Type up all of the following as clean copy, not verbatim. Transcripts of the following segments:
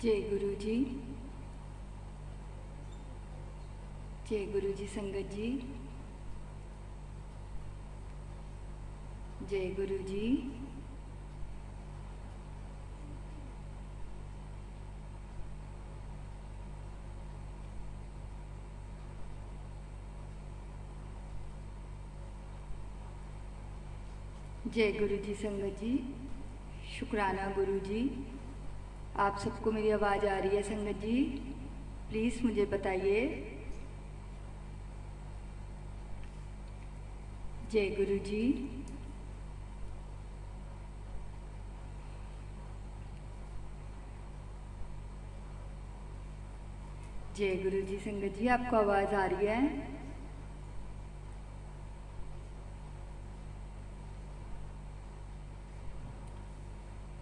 जय गुरु जी। जय गुरु जी संगत जी। जय गुरु जी। जय गुरु जी संगत जी। शुक्राना गुरु जी। आप सबको मेरी आवाज़ आ रही है संगत जी? प्लीज़ मुझे बताइए। जय गुरु जी। जय गुरु जी संगत जी, आपको आवाज़ आ रही है?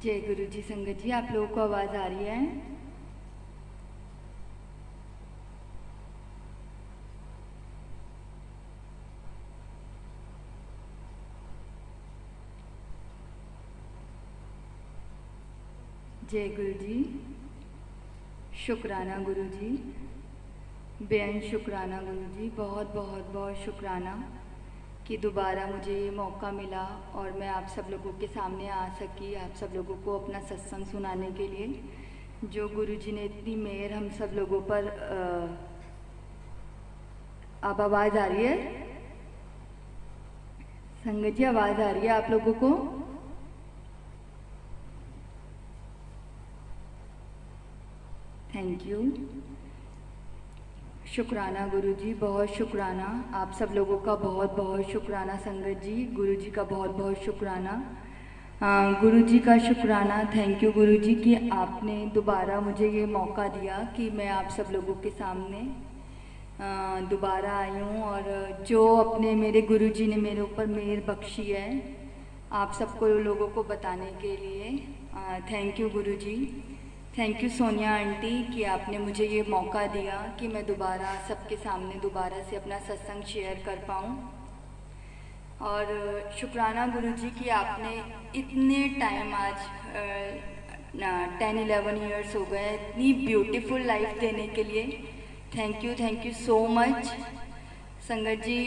जय गुरु जी संगत जी, आप लोगों को आवाज़ आ रही है? जय गुरु जी। शुक्राना गुरु जी। बेअंत शुक्राना गुरु जी, बहुत बहुत बहुत शुक्राना कि दोबारा मुझे ये मौका मिला और मैं आप सब लोगों के सामने आ सकी, आप सब लोगों को अपना सत्संग सुनाने के लिए। जो गुरु जी ने इतनी मेहर हम सब लोगों पर अब आवाज़ आ रही है संगत जी? आवाज़ आ रही है आप लोगों को? Thank you. शुक्राना गुरु जी, बहुत शुक्राना। आप सब लोगों का बहुत बहुत शुक्राना संगत जी। गुरु जी का बहुत बहुत शुक्राना। गुरु जी का शुक्राना। थैंक यू गुरु जी कि आपने दोबारा मुझे ये मौका दिया कि मैं आप सब लोगों के सामने दोबारा आई हूँ और जो अपने मेरे गुरु जी ने मेरे ऊपर मेहर बख्शी है आप सबको लोगों को बताने के लिए। Thank you Guru ji. Thank you Sonia aunty कि आपने मुझे ये मौका दिया कि मैं दोबारा सबके सामने दोबारा से अपना सत्संग शेयर कर पाऊँ। और शुक्राना गुरु जी कि आपने इतने टाइम आज 10-11 ईयर्स हो गए इतनी ब्यूटीफुल लाइफ देने के लिए। थैंक यू सो मच संगत जी।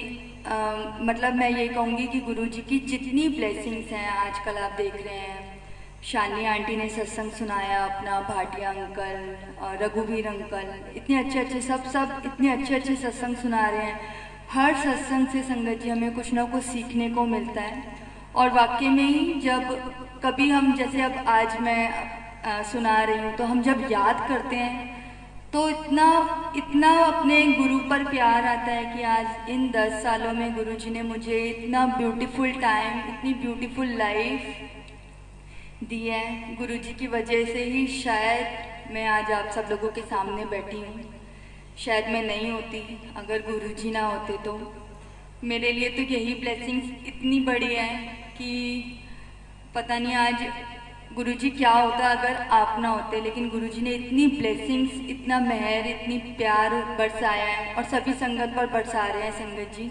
मतलब मैं ये कहूँगी कि गुरु जी की जितनी ब्लेसिंग्स हैं आजकल आप देख रहे हैं, शालिनी आंटी ने सत्संग सुनाया अपना, भाटिया अंकल और रघुवीर अंकल इतने अच्छे सब इतने अच्छे सत्संग सुना रहे हैं। हर सत्संग से संगत जी हमें कुछ ना कुछ सीखने को मिलता है। और वाकई में ही जब कभी हम जैसे अब आज मैं सुना रही हूँ तो हम जब याद करते हैं तो इतना अपने गुरु पर प्यार आता है कि आज इन 10 सालों में गुरु जी ने मुझे इतना ब्यूटीफुल टाइम, इतनी ब्यूटीफुल लाइफ दी है। गुरु जी की वजह से ही शायद मैं आज आप सब लोगों के सामने बैठी हूँ। शायद मैं नहीं होती अगर गुरु जी ना होते तो। मेरे लिए तो यही ब्लेसिंग्स इतनी बड़ी है कि पता नहीं आज गुरु जी क्या होता अगर आप ना होते। लेकिन गुरु जी ने इतनी ब्लेसिंग्स, इतना मेहर, इतनी प्यार बरसाया है और सभी संगत पर बरसा रहे हैं संगत जी।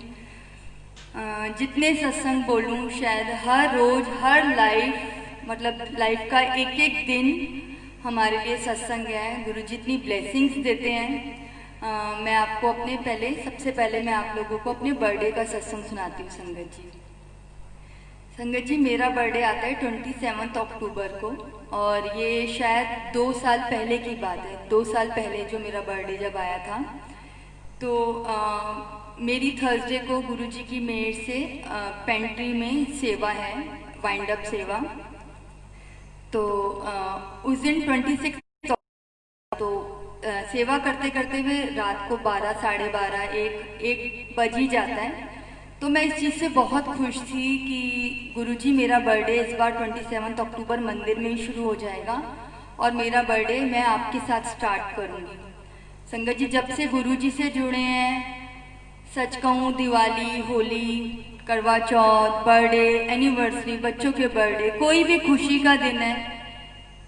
जितने सत्संग बोलूँ शायद हर रोज़ हर लाइफ का एक एक दिन हमारे लिए सत्संग है। गुरु जी इतनी ब्लेसिंग्स देते हैं। मैं आपको सबसे पहले मैं आप लोगों को अपने बर्थडे का सत्संग सुनाती हूँ संगत जी। संगत जी मेरा बर्थडे आता है 27 अक्टूबर को और ये शायद 2 साल पहले की बात है। 2 साल पहले जो मेरा बर्थडे जब आया था तो मेरी थर्सडे को गुरु जी की मेहर से पेंट्री में सेवा है, वाइंड अप सेवा। तो उस दिन 26 तो सेवा करते करते हुए रात को 12, साढ़े 12, 1 बज ही जाता है। तो मैं इस चीज़ से बहुत खुश थी कि गुरुजी मेरा बर्थडे इस बार 27 अक्टूबर मंदिर में ही शुरू हो जाएगा और मेरा बर्थडे मैं आपके साथ स्टार्ट करूँगी। संगत जी जब से गुरुजी से जुड़े हैं, सच कहूँ दिवाली, होली, करवा चौथ, बर्थडे, एनिवर्सरी, बच्चों के बर्थडे, कोई भी खुशी का दिन है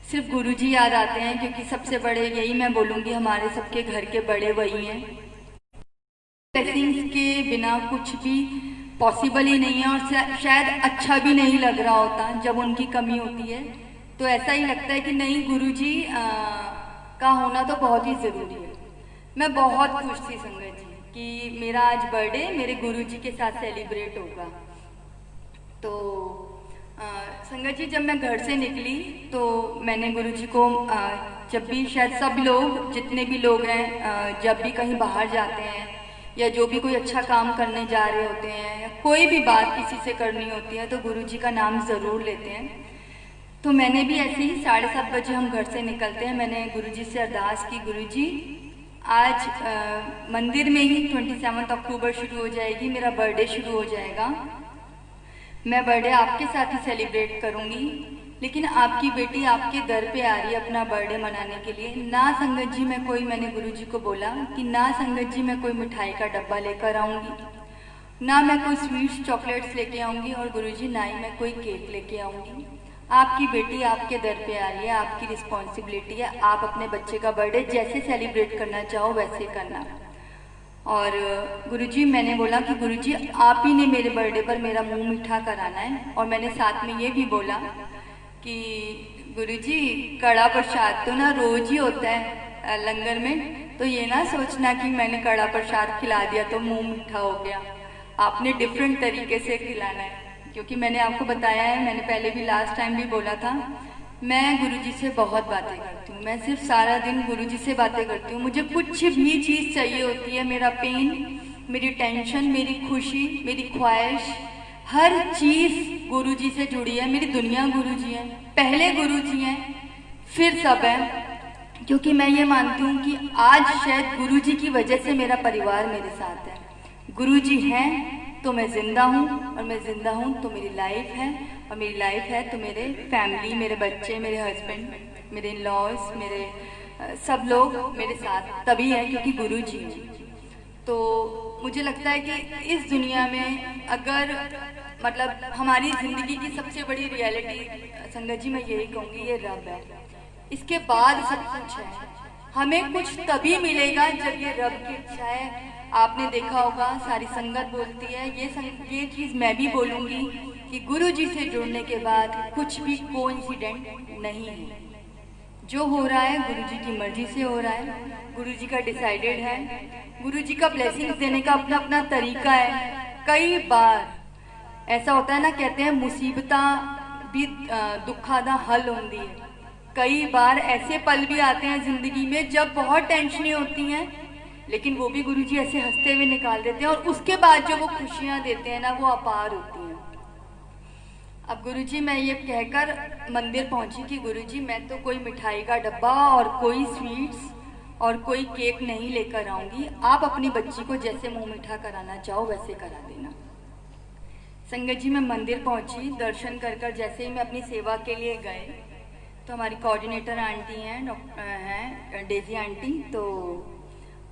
सिर्फ गुरुजी याद आते हैं क्योंकि सबसे बड़े यही मैं बोलूँगी हमारे सबके घर के बड़े वही हैं। ब्लेसिंग्स के बिना कुछ भी पॉसिबल ही नहीं है और शायद अच्छा भी नहीं लग रहा होता जब उनकी कमी होती है। तो ऐसा ही लगता है कि नहीं गुरुजी का होना तो बहुत ही ज़रूरी है। मैं बहुत खुश थी संगत जी कि मेरा आज बर्थडे मेरे गुरुजी के साथ सेलिब्रेट होगा। तो संगत जी, जब मैं घर से निकली तो मैंने गुरुजी को जब भी शायद सब लोग जितने भी लोग हैं जब भी कहीं बाहर जाते हैं या जो भी कोई अच्छा काम करने जा रहे होते हैं या कोई भी बात किसी से करनी होती है तो गुरुजी का नाम ज़रूर लेते हैं। तो मैंने भी ऐसे ही 7:30 बजे हम घर से निकलते हैं, मैंने गुरुजी से अरदास की, गुरुजी आज मंदिर में ही 27 अक्टूबर शुरू हो जाएगी, मेरा बर्थडे शुरू हो जाएगा। मैं बर्थडे आपके साथ ही सेलिब्रेट करूंगी, लेकिन आपकी बेटी आपके दर पे आ रही है अपना बर्थडे मनाने के लिए। ना संगत जी मैंने गुरुजी को बोला कि ना संगत जी मैं कोई मिठाई का डब्बा लेकर आऊंगी, ना मैं कोई स्वीट्स चॉकलेट्स लेके आऊंगी, और गुरुजी ना ही मैं कोई केक लेके आऊंगी। आपकी बेटी आपके दर पे आ रही है, आपकी रिस्पॉन्सिबिलिटी है, आप अपने बच्चे का बर्थडे जैसे सेलिब्रेट करना चाहो वैसे करना। और गुरुजी मैंने बोला कि गुरुजी आप ही ने मेरे बर्थडे पर मेरा मुंह मीठा कराना है, और मैंने साथ में ये भी बोला कि गुरुजी कड़ा प्रसाद तो ना रोज ही होता है लंगर में, तो ये ना सोचना कि मैंने कड़ा प्रसाद खिला दिया तो मुंह मीठा हो गया, आपने डिफरेंट तरीके से खिलाना है। क्योंकि मैंने आपको बताया है, मैंने पहले भी लास्ट टाइम भी बोला था, मैं गुरुजी से बहुत बातें करती हूँ, मैं सिर्फ सारा दिन गुरुजी से बातें करती हूँ। मुझे कुछ भी चीज़ चाहिए होती है, मेरा पेन, मेरी टेंशन, मेरी खुशी, मेरी ख्वाहिश, हर चीज़ गुरुजी से जुड़ी है। मेरी दुनिया गुरुजी है, पहले गुरुजी हैं फिर सब है। क्योंकि मैं ये मानती हूँ कि आज शायद गुरुजी की वजह से मेरा परिवार मेरे साथ है। गुरुजी हैं तो मैं ज़िंदा हूँ, और मैं ज़िंदा हूँ तो मेरी लाइफ है, और मेरी लाइफ है तो मेरे फैमिली, मेरे बच्चे, मेरे हस्बैंड, मेरे इन-लॉज, मेरे सब लोग मेरे साथ तभी है क्योंकि गुरुजी हैं। तो मुझे लगता है कि इस दुनिया में अगर मतलब हमारी ज़िंदगी की सबसे बड़ी रियलिटी संगत जी मैं यही कहूँगी, ये रब है, इसके बाद सब कुछ है। हमें कुछ तभी मिलेगा जब ये रब की इच्छा है। आपने देखा होगा सारी संगत बोलती है, ये चीज़ मैं भी बोलूँगी कि गुरुजी से जुड़ने के बाद कुछ भी कोइंसिडेंट नहीं है। जो हो रहा है गुरुजी की मर्जी से हो रहा है, गुरुजी का डिसाइडेड है, गुरुजी का ब्लेसिंग्स देने का अपना अपना तरीका है। कई बार ऐसा होता है ना, कहते हैं मुसीबता भी दुखा दा हल होती है। कई बार ऐसे पल भी आते हैं ज़िंदगी में जब बहुत टेंशनें होती हैं, लेकिन वो भी गुरुजी ऐसे हंसते हुए निकाल देते हैं, और उसके बाद जो वो खुशियाँ देते हैं ना, वो अपार होती हैं। अब गुरुजी मैं ये कहकर मंदिर पहुंची कि गुरुजी मैं तो कोई मिठाई का डब्बा और कोई स्वीट्स और कोई केक नहीं लेकर आऊंगी, आप अपनी बच्ची को जैसे मुंह मीठा कराना चाहो वैसे करा देना। संगत जी मैं मंदिर पहुंची, दर्शन कर कर जैसे ही मैं अपनी सेवा के लिए गए तो हमारी कोऑर्डिनेटर आंटी हैं डेजी आंटी, तो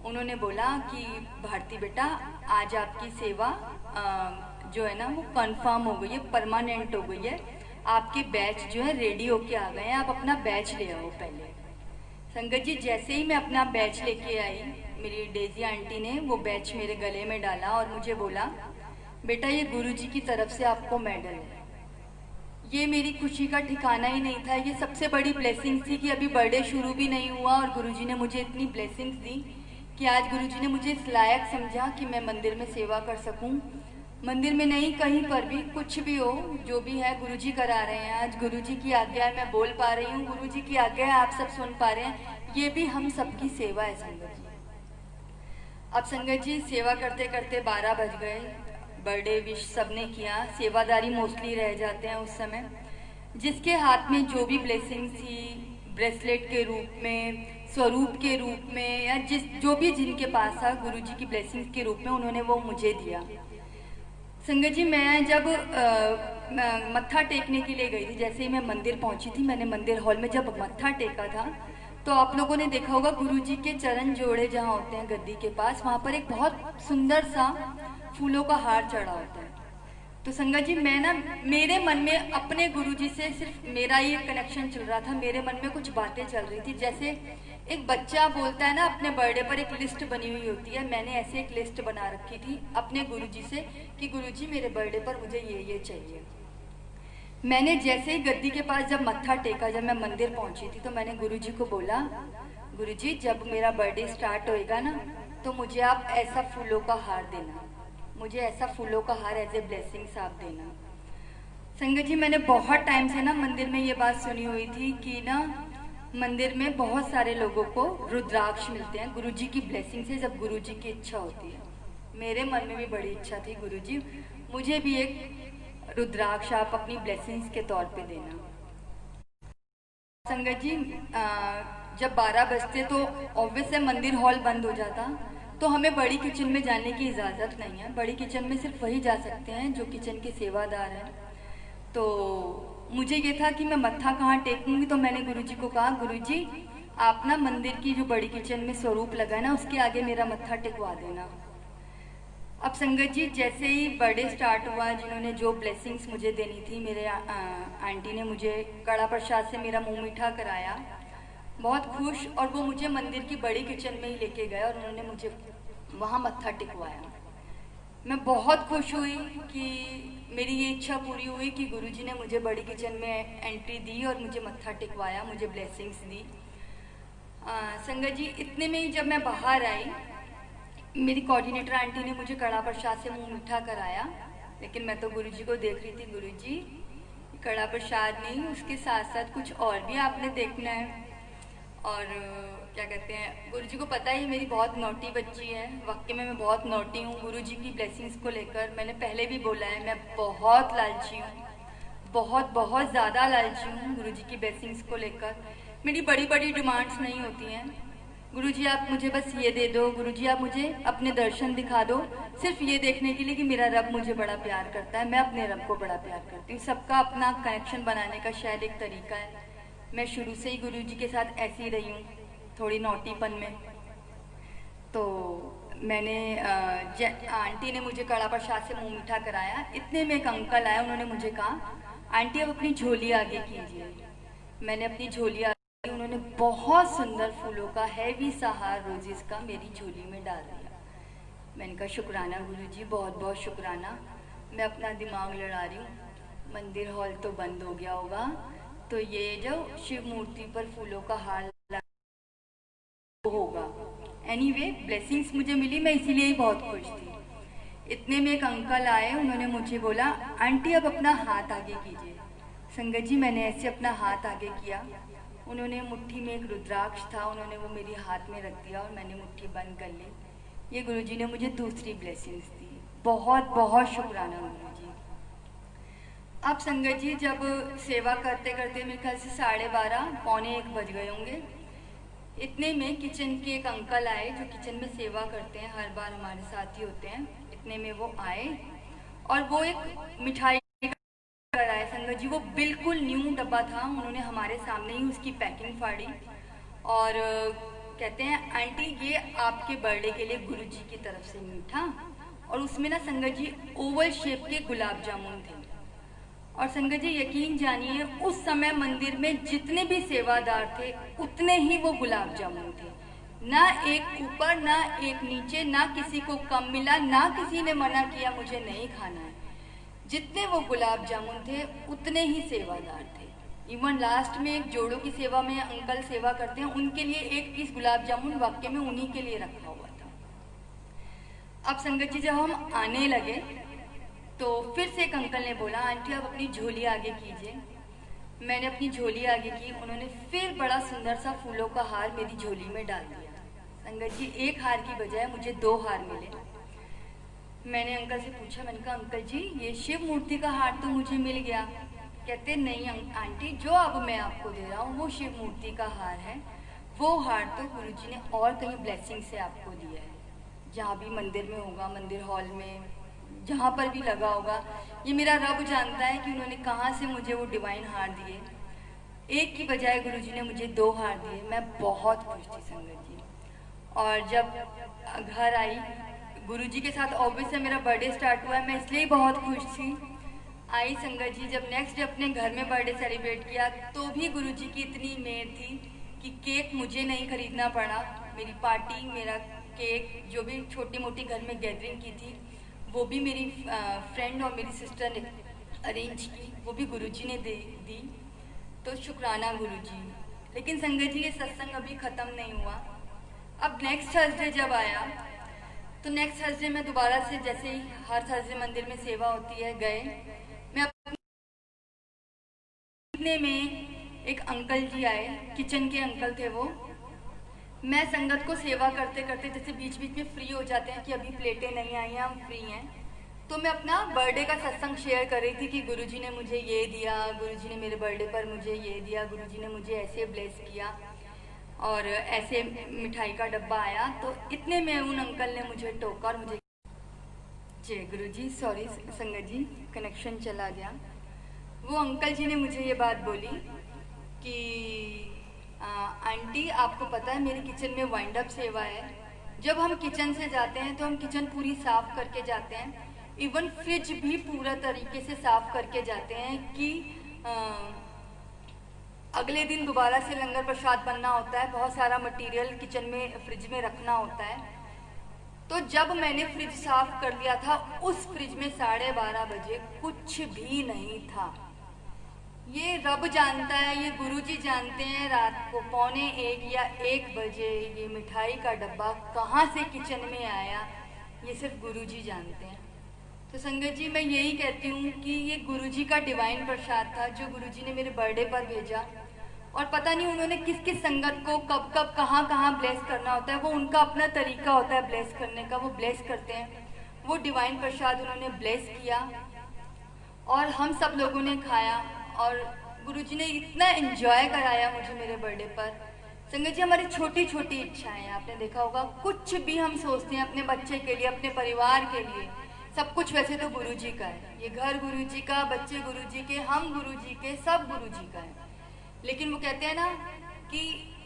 उन्होंने बोला कि भारती बेटा आज आपकी सेवा जो है ना वो कंफर्म हो गई है, परमानेंट हो गई है, आपके बैच जो है रेडी होके आ गए हैं, आप अपना बैच ले आओ पहले। संगत जी जैसे ही मैं अपना बैच लेके आई, मेरी डेजी आंटी ने वो बैच मेरे गले में डाला और मुझे बोला बेटा ये गुरुजी की तरफ से आपको मेडल है। ये मेरी खुशी का ठिकाना ही नहीं था, ये सबसे बड़ी ब्लेसिंग्स थी कि अभी बर्थडे शुरू भी नहीं हुआ और गुरुजी ने मुझे इतनी ब्लेसिंग्स दी कि आज गुरुजी ने मुझे इस लायक समझा कि मैं मंदिर में सेवा कर सकूं। मंदिर में नहीं, कहीं पर भी कुछ भी हो, जो भी है गुरुजी करा रहे हैं। आज गुरुजी की आज्ञा है, मैं बोल पा रही हूँ, गुरुजी की आज्ञा है, आप सब सुन पा रहे हैं, ये भी हम सबकी सेवा है संगत जी। अब संगत जी सेवा करते करते 12 बज गए, बर्थडे विश सबने किया, सेवादारी मोस्टली रह जाते हैं उस समय। जिसके हाथ में जो भी ब्लेसिंग थी, ब्रेसलेट के रूप में, स्वरूप के रूप में, या जो भी जिनके पास था गुरुजी की ब्लेसिंग्स के रूप में, उन्होंने वो मुझे दिया। संगत जी मैं जब मत्था टेकने के लिए गई थी, जैसे ही मैं मंदिर पहुंची थी, मैंने मंदिर हॉल में जब मत्था टेका था तो आप लोगों ने देखा होगा गुरुजी के चरण जोड़े जहाँ होते हैं गद्दी के पास, वहाँ पर एक बहुत सुंदर सा फूलों का हार चढ़ा होता है। तो संगत जी मैं ना, मेरे मन में अपने गुरुजी से सिर्फ मेरा ही कनेक्शन चल रहा था, मेरे मन में कुछ बातें चल रही थी। जैसे एक बच्चा बोलता है ना अपने बर्थडे पर एक लिस्ट बनी हुई होती है, मैंने ऐसे एक लिस्ट बना रखी थी अपने गुरुजी से कि गुरुजी मेरे बर्थडे पर मुझे ये चाहिए। मैंने जैसे ही गद्दी के पास जब मत्था टेका, जब मैं मंदिर पहुंची थी, तो मैंने गुरुजी को बोला गुरुजी जब मेरा बर्थडे स्टार्ट होएगा ना तो मुझे आप ऐसा फूलों का हार देना, मुझे ऐसा फूलों का हार एज ए ब्लेसिंग्स आप देना। संगत जी मैंने बहुत टाइम से ना मंदिर में ये बात सुनी हुई थी कि ना मंदिर में बहुत सारे लोगों को रुद्राक्ष मिलते हैं गुरुजी की ब्लेसिंग से जब गुरुजी की इच्छा होती है। मेरे मन में भी बड़ी इच्छा थी गुरुजी मुझे भी एक रुद्राक्ष आप अपनी ब्लेसिंग्स के तौर पे देना। संगत जी जब 12 बजते तो ऑब्वियस है मंदिर हॉल बंद हो जाता, तो हमें बड़ी किचन में जाने की इजाज़त नहीं है। बड़ी किचन में सिर्फ वही जा सकते हैं जो किचन के सेवादार हैं। तो मुझे ये था कि मैं मत्था कहाँ टेकूंगी, तो मैंने गुरुजी को कहा गुरुजी आप ना मंदिर की जो बड़ी किचन में स्वरूप लगा है ना उसके आगे मेरा मत्था टिकवा देना। अब संगत जी जैसे ही बर्थडे स्टार्ट हुआ, जिन्होंने जो ब्लेसिंग्स मुझे देनी थी, मेरे आंटी ने मुझे कड़ा प्रसाद से मेरा मुंह मीठा कराया, बहुत खुश, और वो मुझे मंदिर की बड़ी किचन में ही लेके गए और उन्होंने मुझे वहाँ मत्था टिकवाया। मैं बहुत खुश हुई कि मेरी ये इच्छा पूरी हुई कि गुरुजी ने मुझे बड़ी किचन में एंट्री दी और मुझे मत्था टिकवाया, मुझे ब्लेसिंग्स दी। संगत जी इतने में ही जब मैं बाहर आई, मेरी कोऑर्डिनेटर आंटी ने मुझे कड़ा प्रसाद से मुंह मीठा कराया, लेकिन मैं तो गुरुजी को देख रही थी, गुरुजी कड़ा प्रसाद नहीं, उसके साथ साथ कुछ और भी आपने देखना है। और क्या कहते हैं, गुरुजी को पता ही मेरी बहुत नोटी बच्ची है, वाकई में मैं बहुत नोटी हूँ गुरुजी की ब्लेसिंग्स को लेकर। मैंने पहले भी बोला है मैं बहुत लालची हूँ, बहुत बहुत ज़्यादा लालची हूँ गुरुजी की ब्लेसिंग्स को लेकर। मेरी बड़ी बड़ी डिमांड्स नहीं होती हैं, गुरुजी आप मुझे बस ये दे दो, गुरुजी आप मुझे अपने दर्शन दिखा दो, सिर्फ ये देखने के लिए कि मेरा रब मुझे बड़ा प्यार करता है, मैं अपने रब को बड़ा प्यार करती हूँ। सबका अपना कनेक्शन बनाने का शायद एक तरीका है। मैं शुरू से ही गुरुजी के साथ ऐसी रही हूँ, थोड़ी नौटीपन में। तो मैंने आंटी ने मुझे कड़ा प्रसाद से मुंह मीठा कराया। इतने में एक अंकल आए, उन्होंने मुझे कहा आंटी अब अपनी झोली आगे कीजिए। मैंने अपनी झोली आगे, उन्होंने बहुत सुंदर फूलों का हैवी सा हार रोजेस का मेरी झोली में डाल दिया। मैंने कहा शुक्राना गुरुजी, बहुत बहुत शुक्राना। मैं अपना दिमाग लड़ा रही हूँ, मंदिर हॉल तो बंद हो गया होगा, तो ये जो शिव मूर्ति पर फूलों का हार होगा। एनीवे ब्लेसिंग्स मुझे मिली, मैं इसीलिए ही बहुत खुश थी। इतने में एक अंकल आए, उन्होंने मुझे बोला आंटी अब अपना हाथ आगे कीजिए। संगत जी मैंने ऐसे अपना हाथ आगे किया, उन्होंने मुट्ठी में एक रुद्राक्ष था, उन्होंने वो मेरे हाथ में रख दिया और मैंने मुट्ठी बंद कर ली। ये गुरुजी ने मुझे दूसरी ब्लेसिंग्स दी, बहुत बहुत शुक्राना गुरुजी। अब संगत जी जब सेवा करते करते मेरे ख्याल से 12:30 पौने 1 बज गए होंगे, इतने में किचन के एक अंकल आए जो किचन में सेवा करते हैं, हर बार हमारे साथ ही होते हैं। इतने में वो आए और वो एक मिठाई कर आए। संगत जी वो बिल्कुल न्यू डब्बा था, उन्होंने हमारे सामने ही उसकी पैकिंग फाड़ी और कहते हैं आंटी ये आपके बर्थडे के लिए गुरुजी की तरफ से मीठा, और उसमें ना संगत जी ओवल शेप के गुलाब जामुन थे। और संगत जी यकीन जानिए उस समय मंदिर में जितने भी सेवादार थे उतने ही वो गुलाब जामुन थे, ना एक ऊपर ना एक नीचे, ना किसी को कम मिला, ना किसी ने मना किया मुझे नहीं खाना है। जितने वो गुलाब जामुन थे उतने ही सेवादार थे। इवन लास्ट में एक जोड़ों की सेवा में अंकल सेवा करते हैं, उनके लिए एक पीस गुलाब जामुन वाकई में उन्हीं के लिए रखा हुआ था। अब संगत जी जब हम आने लगे तो फिर से एक अंकल ने बोला आंटी आप अपनी झोली आगे कीजिए। मैंने अपनी झोली आगे की, उन्होंने फिर बड़ा सुंदर सा फूलों का हार मेरी झोली में डाल दिया। संगत जी एक हार की बजाय मुझे 2 हार मिले। मैंने अंकल से पूछा, मैंने कहा अंकल जी ये शिव मूर्ति का हार तो मुझे मिल गया। कहते नहीं आंटी जो अब मैं आपको दे रहा हूँ वो शिव मूर्ति का हार है, वो हार तो गुरुजी ने और कहीं ब्लेसिंग से आपको दिया है, जहाँ भी मंदिर में होगा, मंदिर हॉल में जहाँ पर भी लगा होगा, ये मेरा रब जानता है कि उन्होंने कहाँ से मुझे वो डिवाइन हार दिए। एक की बजाय गुरुजी ने मुझे 2 हार दिए। मैं बहुत खुश थी संगत जी। और जब घर आई गुरुजी के साथ, ऑब्वियसली मेरा बर्थडे स्टार्ट हुआ है, मैं इसलिए बहुत खुश थी। आई संगत जी जब नेक्स्ट डे अपने घर में बर्थडे सेलिब्रेट किया तो भी गुरुजी की इतनी मेहर थी कि केक मुझे नहीं खरीदना पड़ा। मेरी पार्टी, मेरा केक, जो भी छोटी मोटी घर में गैदरिंग की थी वो भी मेरी फ्रेंड और मेरी सिस्टर ने अरेंज की, वो भी गुरुजी ने दी। तो शुक्राना गुरुजी, लेकिन संगत जी ये सत्संग अभी ख़त्म नहीं हुआ। अब नेक्स्ट थर्सडे जब आया तो नेक्स्ट थर्सडे में दोबारा से, जैसे ही हर थर्सडे मंदिर में सेवा होती है, गए। मैं अपने में एक अंकल जी आए, किचन के अंकल थे वो। मैं संगत को सेवा करते करते जैसे बीच बीच में फ्री हो जाते हैं कि अभी प्लेटें नहीं आई हैं, हम फ्री हैं, तो मैं अपना बर्थडे का सत्संग शेयर कर रही थी कि गुरुजी ने मुझे ये दिया, गुरुजी ने मेरे बर्थडे पर मुझे ये दिया, गुरुजी ने मुझे ऐसे ब्लेस किया और ऐसे मिठाई का डब्बा आया। तो इतने में उन अंकल ने मुझे टोका और मुझे, जी गुरुजी सॉरी संगत जी कनेक्शन चला गया। वो अंकल जी ने मुझे ये बात बोली कि आंटी आपको पता है मेरी किचन में वाइंड अप सेवा है। जब हम किचन से जाते हैं तो हम किचन पूरी साफ करके जाते हैं, इवन फ्रिज भी पूरा तरीके से साफ करके जाते हैं कि अगले दिन दोबारा से लंगर प्रसाद बनना होता है, बहुत सारा मटेरियल किचन में फ्रिज में रखना होता है। तो जब मैंने फ्रिज साफ कर लिया था, उस फ्रिज में 12:30 बजे कुछ भी नहीं था। ये रब जानता है, ये गुरुजी जानते हैं रात को 12:45 या 1 बजे ये मिठाई का डब्बा कहाँ से किचन में आया, ये सिर्फ गुरुजी जानते हैं। तो संगत जी मैं यही कहती हूँ कि ये गुरुजी का डिवाइन प्रसाद था जो गुरुजी ने मेरे बर्थडे पर भेजा। और पता नहीं उन्होंने किस किस संगत को कब कब कहाँ कहाँ ब्लेस करना होता है, वो उनका अपना तरीका होता है ब्लेस करने का, वो ब्लेस करते हैं। वो डिवाइन प्रसाद उन्होंने ब्लेस किया और हम सब लोगों ने खाया और गुरुजी ने इतना एंजॉय कराया मुझे मेरे बर्थडे पर। संगत जी हमारी छोटी छोटी इच्छाएं, आपने देखा होगा कुछ भी हम सोचते हैं अपने बच्चे के लिए, अपने परिवार के लिए, सब कुछ वैसे तो गुरुजी का है। ये घर गुरुजी का, बच्चे गुरुजी के, हम गुरुजी के, सब गुरुजी का है। लेकिन वो कहते हैं ना कि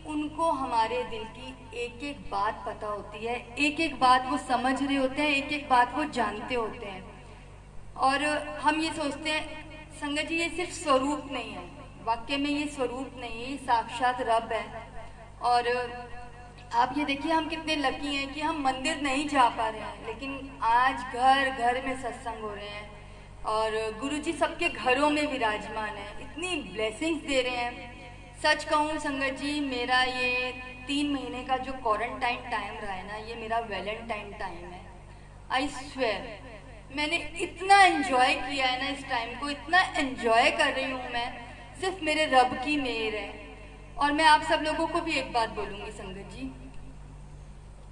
उनको हमारे दिल की एक एक बात पता होती है, एक एक बात वो समझ रहे होते हैं, एक एक बात वो जानते होते हैं। और हम ये सोचते हैं संगत जी ये सिर्फ स्वरूप नहीं है, वाकई में ये स्वरूप नहीं है, ये साक्षात रब है। और आप ये देखिए हम कितने लकी हैं कि हम मंदिर नहीं जा पा रहे हैं, लेकिन आज घर घर में सत्संग हो रहे हैं और गुरुजी सबके घरों में विराजमान है, इतनी ब्लेसिंग्स दे रहे हैं। सच कहूँ संगत जी, मेरा ये 3 महीने का जो क्वारंटाइन टाइम रहा है ना, ये मेरा वैलेंटाइन टाइम है। आई स्वेयर मैंने इतना एंजॉय किया है ना, इस टाइम को इतना एंजॉय कर रही हूँ मैं, सिर्फ मेरे रब की मेहर है। और मैं आप सब लोगों को भी एक बात बोलूँगी संगत जी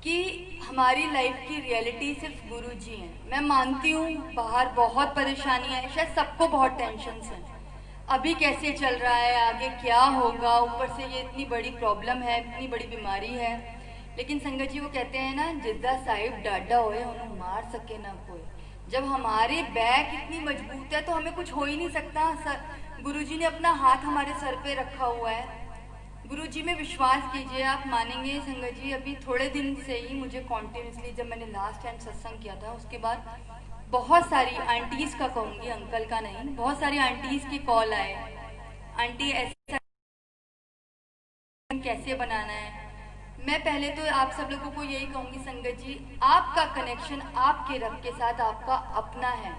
कि हमारी लाइफ की रियलिटी सिर्फ गुरुजी हैं। मैं मानती हूँ बाहर बहुत परेशानियाँ हैं, शायद सबको बहुत टेंशन हैं, अभी कैसे चल रहा है, आगे क्या होगा, ऊपर से ये इतनी बड़ी प्रॉब्लम है, इतनी बड़ी बीमारी है। लेकिन संगत जी वो कहते हैं ना, जिद्दा साहिब डाडा होए उन्हें मार सके ना कोई। जब हमारे बैक इतनी मजबूत है तो हमें कुछ हो ही नहीं सकता। गुरुजी ने अपना हाथ हमारे सर पे रखा हुआ है। गुरुजी में विश्वास कीजिए, आप मानेंगे संगत जी, अभी थोड़े दिन से ही मुझे कॉन्टिन्यूसली, जब मैंने लास्ट टाइम सत्संग किया था उसके बाद बहुत सारी आंटीज़ का कहूँगी, अंकल का नहीं, बहुत सारी आंटीज़ की कॉल आए, आंटी ऐसा कैसे बनाना है। मैं पहले तो आप सब लोगों को यही कहूँगी संगत जी, आपका कनेक्शन आपके रब के साथ आपका अपना है।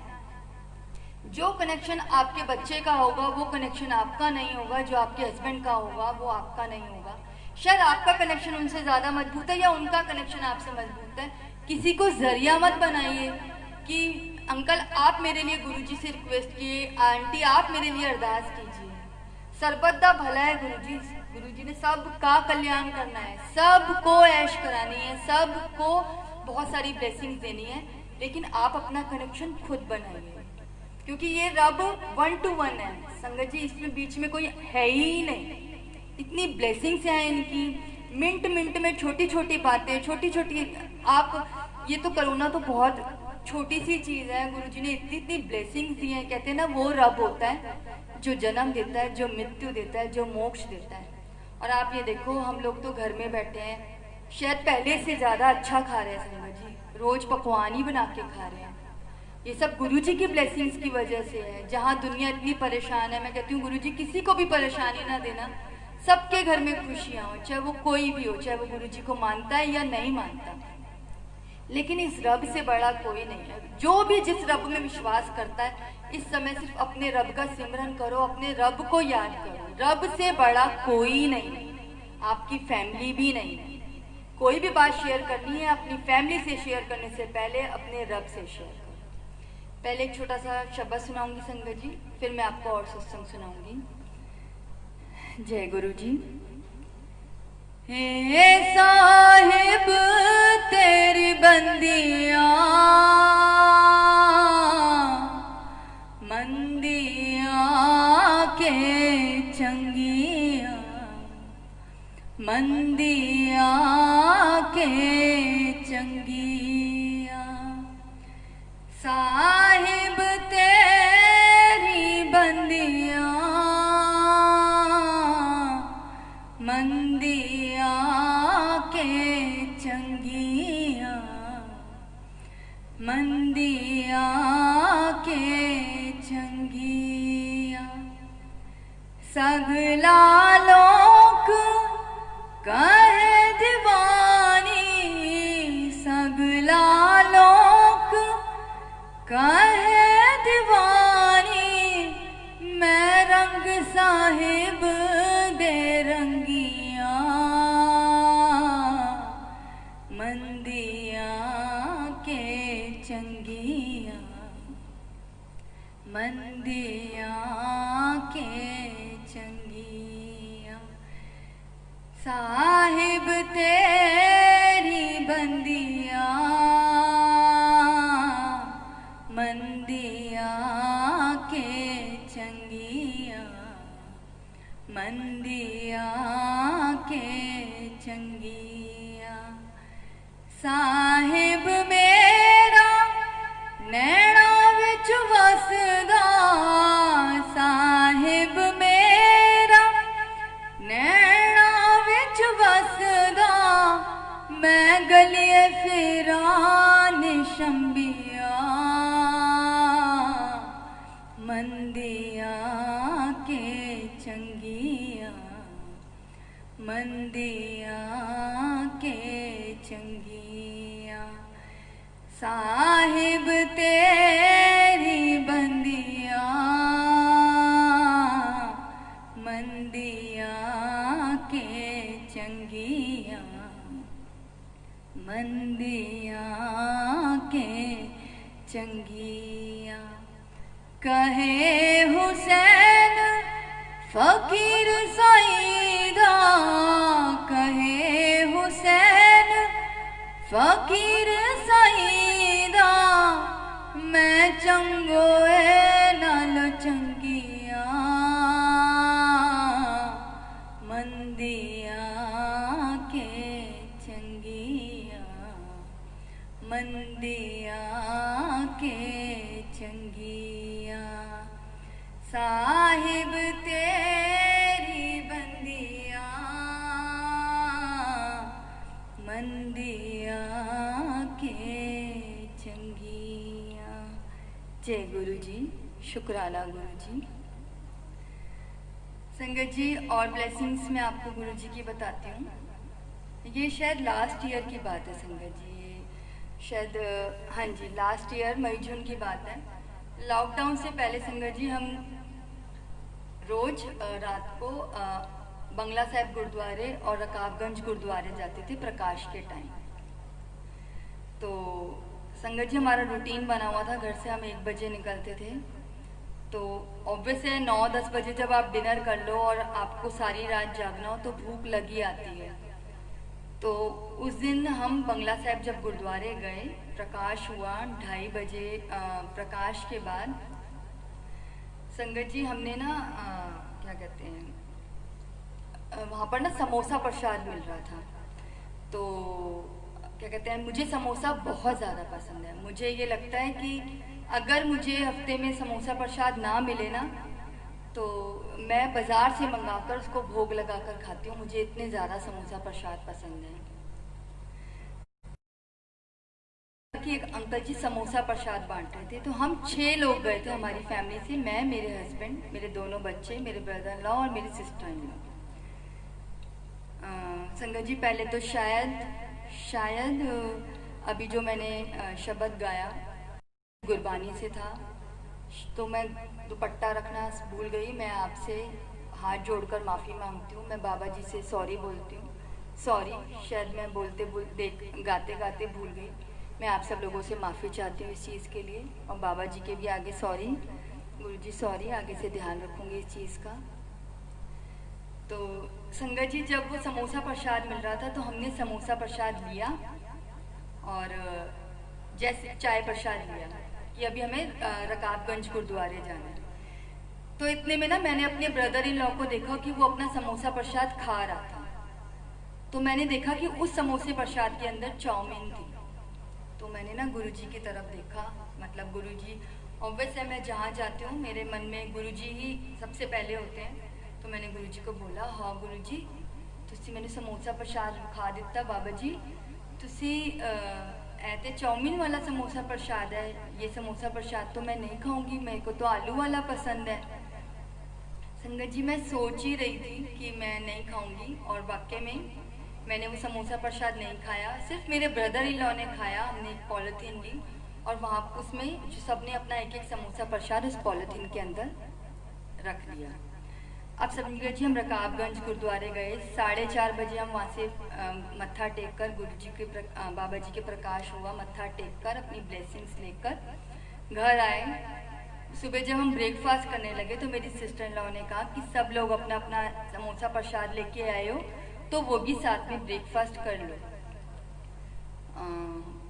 जो कनेक्शन आपके बच्चे का होगा वो कनेक्शन आपका नहीं होगा, जो आपके हस्बैंड का होगा वो आपका नहीं होगा। शायद आपका कनेक्शन उनसे ज़्यादा मजबूत है या उनका कनेक्शन आपसे मजबूत है। किसी को जरिया मत बनाइए कि अंकल आप मेरे लिए गुरुजी से रिक्वेस्ट किए, आंटी आप मेरे लिए अरदास कीजिए। सरबत दा भला है गुरुजी, गुरुजी ने सबका कल्याण करना है, सबको ऐश करानी है, सबको बहुत सारी ब्लेसिंग्स देनी है, लेकिन आप अपना कनेक्शन खुद बनाइए, क्योंकि ये रब 1 to 1 है संगत जी, इसमें बीच में कोई है ही नहीं। इतनी ब्लेसिंग्स हैं इनकी, मिनट मिनट में छोटी छोटी बातें, छोटी छोटी, आप ये तो कोरोना तो बहुत छोटी सी चीज़ है, गुरुजी ने इतनी इतनी ब्लेसिंग्स दी हैं। कहते हैं ना वो रब होता है जो जन्म देता है, जो मृत्यु देता है, जो मोक्ष देता है। और आप ये देखो हम लोग तो घर में बैठे हैं, शायद पहले से ज़्यादा अच्छा खा रहे हैं संगत जी, रोज़ पकवान ही बना के खा रहे हैं। ये सब गुरुजी की ब्लेसिंग्स की वजह से है। जहाँ दुनिया इतनी परेशान है, मैं कहती हूँ गुरुजी किसी को भी परेशानी ना देना, सबके घर में खुशियाँ हो, चाहे वो कोई भी हो, चाहे वो गुरुजी को मानता है या नहीं मानता, लेकिन इस रब से बड़ा कोई नहीं है। जो भी जिस रब में विश्वास करता है, इस समय सिर्फ अपने रब का सिमरन करो, अपने रब को याद करो। रब से बड़ा कोई नहीं, आपकी फैमिली भी नहीं। कोई भी बात शेयर करनी है अपनी फैमिली से शेयर करने से पहले अपने रब से शेयर करो। पहले एक छोटा सा शब्द सुनाऊंगी संगत जी, फिर मैं आपको और सत्संग सुनाऊंगी। जय गुरु जी। हे साहिब तेरी बंदियां मंदिया के चंगिया, मंदिया के चंगिया। साहिब तेरी बंदिया मंदिया के चंगिया, मंदिया के चंगिया। सगला लोक कहे दीवानी, सगला लोक कहे दीवानी। मैं रंग साहिब दे रंगिया, मंदिया के चंगिया, मंदिया के चंगिया। साहिब तेरी बंदिया मंदिया के चंगिया, मंदिया के चंगिया। साहिब मेरा नैना विच वसदा, साहिब मेरा नैना विच वसदा। मैं गलिए फिरान शंबिया, मंदिया के चंगिया, मंदिया के चंगिया। साहिब तेरी बंदिया मंदिया के चंगिया, मंदिया के चंगिया। कहे हुसैन फकीर सईदा, कहे हुसैन फकीर सईदा। मैं चंगोए नाल चंगिया, मंदिया के चंगिया, मंदिया के चंगिया। साहिब तेरी बंदिया मंदिया के चंगिया। जय गुरु जी, शुक्राना गुरु जी। संगत जी और ब्लेसिंग्स मैं आपको गुरु जी की बताती हूँ। ये शायद लास्ट ईयर की बात है संगत जी, ये शायद हाँ जी लास्ट ईयर मई जून की बात है। लॉकडाउन से पहले संगत जी हम रोज रात को बंगला साहिब गुरुद्वारे और रकाबगंज गुरुद्वारे जाते थे प्रकाश के टाइम। तो संगत जी हमारा रूटीन बना हुआ था, घर से हम 1 बजे निकलते थे। तो ऑब्वियस है 9-10 बजे जब आप डिनर कर लो और आपको सारी रात जागना हो तो भूख लगी आती है। तो उस दिन हम बंगला साहिब जब गुरुद्वारे गए, प्रकाश हुआ 2:30 बजे। प्रकाश के बाद संगत जी हमने ना क्या कहते हैं वहाँ पर ना समोसा प्रसाद मिल रहा था। तो क्या कहते हैं, मुझे समोसा बहुत ज़्यादा पसंद है। मुझे ये लगता है कि अगर मुझे हफ्ते में समोसा प्रसाद ना मिले ना तो मैं बाज़ार से मंगाकर उसको भोग लगाकर खाती हूँ। मुझे इतने ज़्यादा समोसा प्रसाद पसंद है कि एक अंकल जी समोसा प्रसाद बांट रहे थे। तो हम 6 लोग गए थे हमारी फैमिली से, मैं, मेरे हस्बैंड, मेरे 2 बच्चे, मेरे ब्रदर इन लॉ और मेरी सिस्टर इन लॉ। संगत जी पहले तो शायद अभी जो मैंने शब्द गाया गुरबानी से था। तो मैं दुपट्टा रखना भूल गई। मैं आपसे हाथ जोड़कर माफ़ी मांगती हूँ। मैं बाबा जी से सॉरी बोलती हूँ। सॉरी, शायद मैं गाते गाते भूल गई। मैं आप सब लोगों से माफ़ी चाहती हूँ इस चीज़ के लिए, और बाबा जी के भी आगे सॉरी। गुरु जी सॉरी, आगे से ध्यान रखूँगी इस चीज़ का। तो संगत जी, जब वो समोसा प्रसाद मिल रहा था तो हमने समोसा प्रसाद लिया, और जैसे चाय प्रसाद लिया कि अभी हमें रकाबगंज गुरुद्वारे जाना है। तो इतने में ना मैंने अपने ब्रदर इन लॉ को देखा कि वो अपना समोसा प्रसाद खा रहा था। तो मैंने देखा कि उस समोसे प्रसाद के अंदर चाउमीन थी। तो मैंने ना गुरुजी की तरफ देखा, मतलब गुरुजी ऑब्वियस है, मैं जहाँ जाती हूँ मेरे मन में गुरुजी ही सबसे पहले होते हैं। तो मैंने गुरुजी को बोला, हाँ गुरुजी, तुसी मैंने समोसा प्रसाद खा दिता बाबा जी, तुसी ऐते चाउमीन वाला समोसा प्रसाद है, ये समोसा प्रसाद तो मैं नहीं खाऊंगी, मेरे को तो आलू वाला पसंद है। संगत जी, मैं सोच ही रही थी कि मैं नहीं खाऊंगी, और वाकई में मैंने वो समोसा प्रसाद नहीं खाया। सिर्फ मेरे ब्रदर इन लॉ ने खाया। हमने एक पॉलीथीन ली और वहाँ उसमें जो सबने अपना एक एक समोसा प्रसाद उस पॉलीथीन के अंदर रख लिया। अब संगत जी, हम रकाबगंज गुरुद्वारे गए। 4:30 बजे हम वहाँ से मत्था टेक कर गुरु जी के बाबा जी के प्रकाश हुआ, मत्था टेक कर अपनी ब्लेसिंग्स लेकर घर आए। सुबह जब हम ब्रेकफास्ट करने लगे तो मेरी सिस्टर इन लॉ ने कहा कि सब लोग अपना अपना समोसा प्रसाद लेके आए हो तो वो भी साथ में ब्रेकफास्ट कर लो।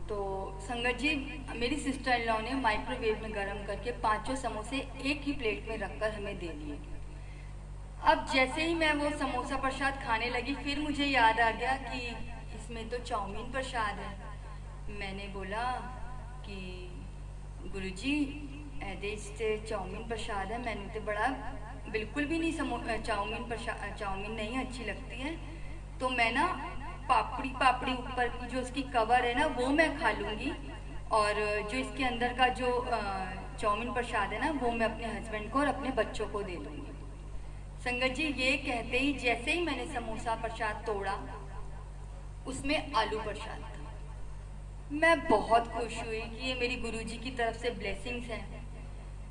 तो संगत जी, मेरी सिस्टर इन लॉ ने माइक्रोवेव में गर्म करके 5 समोसे एक ही प्लेट में रखकर हमें दे दिए। अब जैसे ही मैं वो समोसा प्रसाद खाने लगी, फिर मुझे याद आ गया कि इसमें तो चाउमीन प्रसाद है। मैंने बोला कि गुरुजी एदे चाउमीन प्रसाद है, मैंने तो बड़ा बिल्कुल भी नहीं चाउमीन नहीं अच्छी लगती है, तो मैं ना पापड़ी ऊपर की जो उसकी कवर है ना वो मैं खा लूँगी, और जो इसके अंदर का जो चाउमीन प्रसाद है ना वो मैं अपने हस्बैंड को और अपने बच्चों को दे दूँगी। संगत जी, ये कहते ही जैसे ही मैंने समोसा प्रसाद तोड़ा, उसमें आलू प्रसाद था। मैं बहुत खुश हुई कि ये मेरी गुरुजी की तरफ से ब्लेसिंग्स हैं।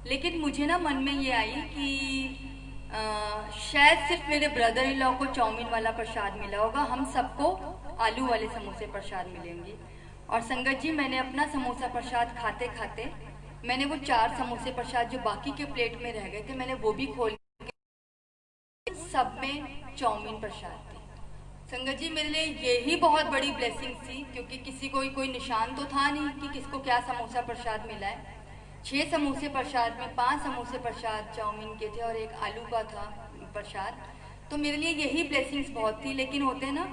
लेकिन मुझे ना मन में ये आई कि शायद सिर्फ मेरे ब्रदर इन लॉ को चाउमीन वाला प्रसाद मिला होगा, हम सबको आलू वाले समोसे प्रसाद मिलेंगे। और संगत जी, मैंने अपना समोसा प्रसाद खाते खाते मैंने वो 4 समोसे प्रसाद जो बाकी के प्लेट में रह गए थे, मैंने वो भी खोल, सब में चाउमीन प्रसाद थी। संगत जी, मेरे लिए यही बहुत बड़ी ब्लेसिंग थी, क्योंकि किसी कोई निशान तो था नहीं कि किसको क्या समोसा प्रसाद मिला है। 6 समोसे प्रसाद में 5 समोसे प्रसाद चाउमीन के थे और एक आलू का था प्रसाद। तो मेरे लिए यही ब्लेसिंग्स बहुत थी। लेकिन होते ना,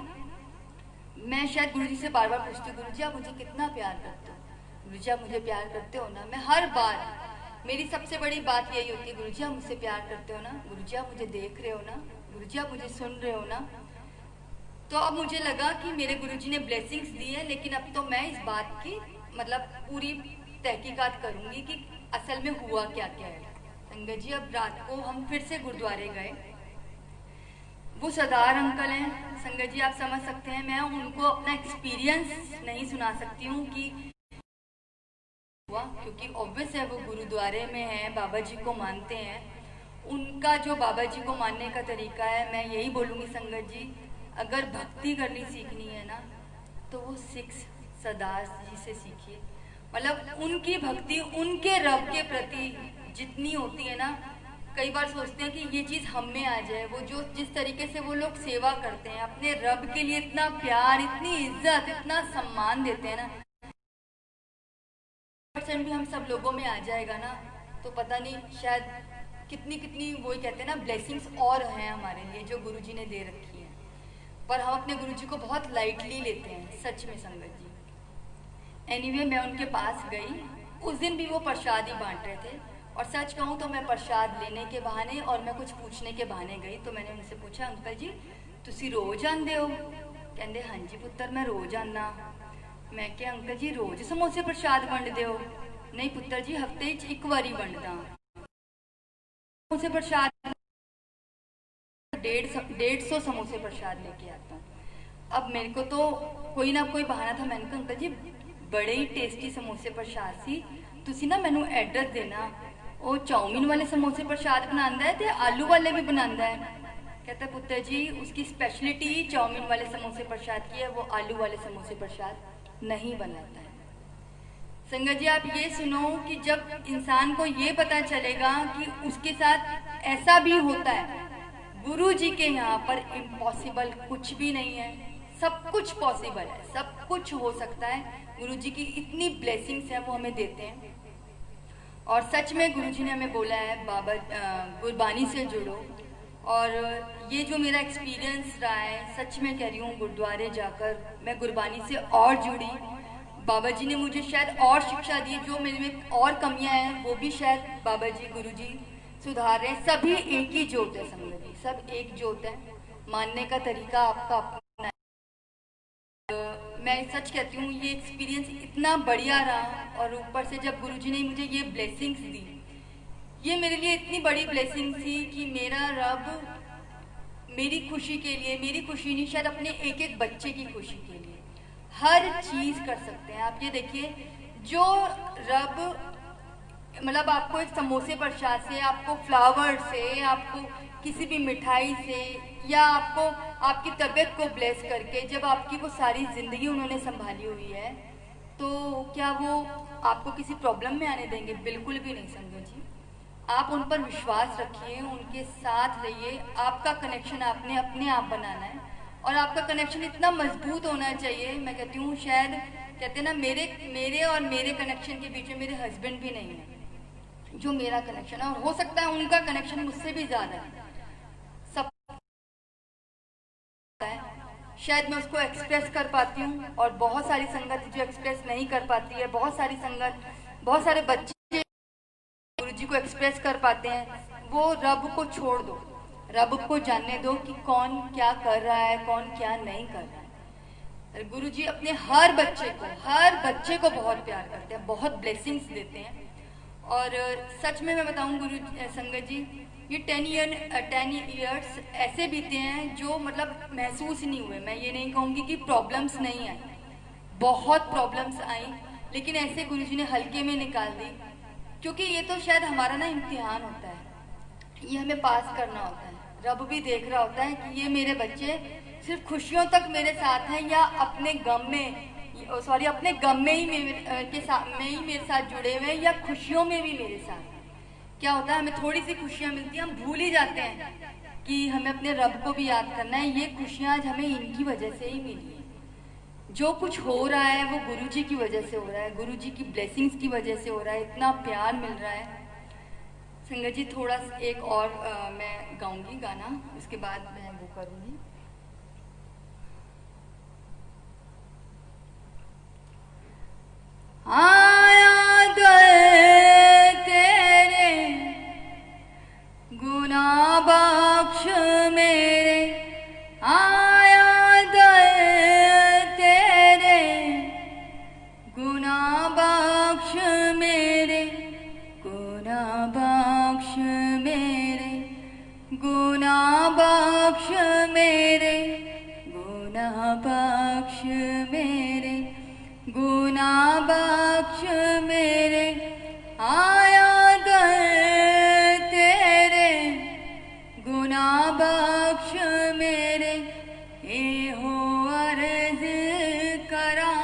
मैं शायद गुरुजी से बार बार पूछती हूँ, गुरुजी आप मुझे कितना प्यार करते हो, गुरुजी आप मुझे प्यार करते हो ना। मैं हर बार, मेरी सबसे बड़ी बात यही होती है, गुरुजी आप मुझसे प्यार करते हो ना, गुरुजी आप मुझे देख रहे हो ना, गुरुजी आप मुझे सुन रहे हो ना। तो अब मुझे लगा कि मेरे गुरुजी ने ब्लेसिंग्स दी है, लेकिन अब तो मैं इस बात की मतलब पूरी तहकीकात करूंगी कि असल में हुआ क्या क्या है। संगत जी, अब रात को हम फिर से गुरुद्वारे गए। वो सरदार अंकल हैं संगत जी, आप समझ सकते हैं, मैं उनको अपना एक्सपीरियंस नहीं सुना सकती हूँ कि हुआ, क्योंकि ऑब्वियस है वो गुरुद्वारे में हैं, बाबा जी को मानते हैं। उनका जो बाबा जी को मानने का तरीका है, मैं यही बोलूँगी संगत जी, अगर भक्ति करनी सीखनी है ना तो वो सिख सरदार जी से सीखिए। मतलब उनकी भक्ति उनके रब के प्रति जितनी होती है ना, कई बार सोचते हैं कि ये चीज़ हम में आ जाए। वो जो जिस तरीके से वो लोग सेवा करते हैं, अपने रब के लिए इतना प्यार, इतनी इज्जत, इतना सम्मान देते हैं ना, % भी हम सब लोगों में आ जाएगा ना तो पता नहीं शायद कितनी कितनी, वही कहते हैं ना, ब्लेसिंग्स और हैं हमारे लिए जो गुरुजी ने दे रखी है। पर हम अपने गुरुजी को बहुत लाइटली लेते हैं, सच में संगत जी। एनीवे, मैं उनके पास गई। उस दिन भी वो प्रसाद ही बांट रहे थे, और सच कहूँ तो मैं प्रसाद लेने के बहाने और मैं कुछ पूछने के बहाने गई। तो मैंने उनसे पूछा, अंकल जी तुसी रोज आंदे हो? कहते हाँ जी पुत्र, मैं रोज आना। मैं क्या अंकल जी रोज समोसे प्रसाद वंडदे हो? नहीं पुत्र जी, हफ्ते एक बारी वंडदा। समोसे प्रसाद 150 समोसे प्रसाद लेके आता हूँ। अब मेरे को तो कोई ना कोई बहाना था। मैंने कहा अंकल जी बड़े ही टेस्टी समोसे प्रसाद सी, तुसी ना मैनू एड्रेस देना, वो चाउमीन वाले समोसे प्रसाद बनांदा है ते आलू वाले भी बनांदा है। कहता है पुत्र जी उसकी स्पेशलिटी चाउमीन वाले समोसे प्रसाद की है, वो आलू वाले समोसे प्रसाद नहीं बनाता है। संगत जी आप ये सुनो कि जब इंसान को ये पता चलेगा कि उसके साथ ऐसा भी होता है, गुरु जी के यहाँ पर इम्पॉसिबल कुछ भी नहीं है, सब कुछ पॉसिबल है, सब कुछ हो सकता है। गुरु जी की इतनी ब्लेसिंग्स हैं वो हमें देते हैं। और सच में गुरु जी ने हमें बोला है बाबा गुरबानी से जुड़ो। और ये जो मेरा एक्सपीरियंस रहा है, सच में कह रही हूँ, गुरुद्वारे जाकर मैं गुरबानी से और जुड़ी। बाबा जी ने मुझे शायद और शिक्षा दी, जो मेरे में और कमियां हैं वो भी शायद बाबा जी गुरु जी सुधार रहे हैं। सभी एक ही जोत है संगत जी, सब एक जोत है, मानने का तरीका आपका अपना है। मैं सच कहती हूँ ये एक्सपीरियंस इतना बढ़िया रहा। और ऊपर से जब गुरु जी ने मुझे ये ब्लेसिंग्स दी, ये मेरे लिए इतनी बड़ी ब्लेसिंग थी कि मेरा रब मेरी खुशी के लिए, मेरी खुशी नहीं शायद अपने एक एक बच्चे की खुशी के लिए हर चीज कर सकते हैं। आप ये देखिए, जो रब मतलब आपको एक समोसे प्रसाद से, आपको फ्लावर से, आपको किसी भी मिठाई से, या आपको आपकी तबीयत को ब्लेस करके जब आपकी वो सारी जिंदगी उन्होंने संभाली हुई है, तो क्या वो आपको किसी प्रॉब्लम में आने देंगे? बिल्कुल भी नहीं संगत जी। आप उन पर विश्वास रखिए, उनके साथ रहिए। आपका कनेक्शन आपने अपने आप बनाना है और आपका कनेक्शन इतना मजबूत होना चाहिए। मैं कहती हूँ शायद कहते ना, मेरे और मेरे कनेक्शन के बीच में मेरे हस्बैंड भी नहीं है, जो मेरा कनेक्शन है, और हो सकता है उनका कनेक्शन मुझसे भी ज्यादा है। सब है, शायद मैं उसको एक्सप्रेस कर पाती हूँ, और बहुत सारी संगत जो एक्सप्रेस नहीं कर पाती है, बहुत सारी संगत, बहुत सारे बच्चे गुरु जी को एक्सप्रेस कर पाते हैं। वो रब को छोड़ दो, रब को जानने दो कि कौन क्या कर रहा है, कौन क्या नहीं कर रहा है। गुरु जी अपने हर बच्चे को बहुत प्यार करते हैं, बहुत ब्लेसिंग्स देते हैं। और सच में मैं बताऊं गुरु संगत जी, ये 10 ईयर्स ऐसे बीते हैं जो मतलब महसूस ही नहीं हुए। मैं ये नहीं कहूँगी कि प्रॉब्लम्स नहीं है, बहुत प्रॉब्लम्स आई, लेकिन ऐसे गुरु जी ने हल्के में निकाल दी। क्योंकि ये तो शायद हमारा ना इम्तिहान होता है, ये हमें पास करना होता है। रब भी देख रहा होता है कि ये मेरे बच्चे सिर्फ खुशियों तक मेरे साथ हैं या अपने गम में, सॉरी अपने गम में ही मेरे साथ जुड़े हुए हैं, या खुशियों में भी मेरे साथ। क्या होता है, हमें थोड़ी सी खुशियाँ मिलती हैं, हम भूल ही जाते हैं कि हमें अपने रब को भी याद करना है। ये खुशियाँ आज हमें इनकी वजह से ही मिली है। जो कुछ हो रहा है वो गुरु जी की वजह से हो रहा है, गुरु जी की ब्लेसिंग्स की वजह से हो रहा है, इतना प्यार मिल रहा है। संगत जी थोड़ा एक और मैं गाऊंगी गाना, उसके बाद मैं वो करूंगी। आया गए तेरे गुना बख्श मेरे, आया गए तेरे गुना बख्श मेरे, गुना बख्श मेरे, गुना बख्श मेरे, गुना बख्श मेरे, गुना बख्श मेरे, आया गए तेरे गुना बख्श मेरे। ए हो अर्ज करा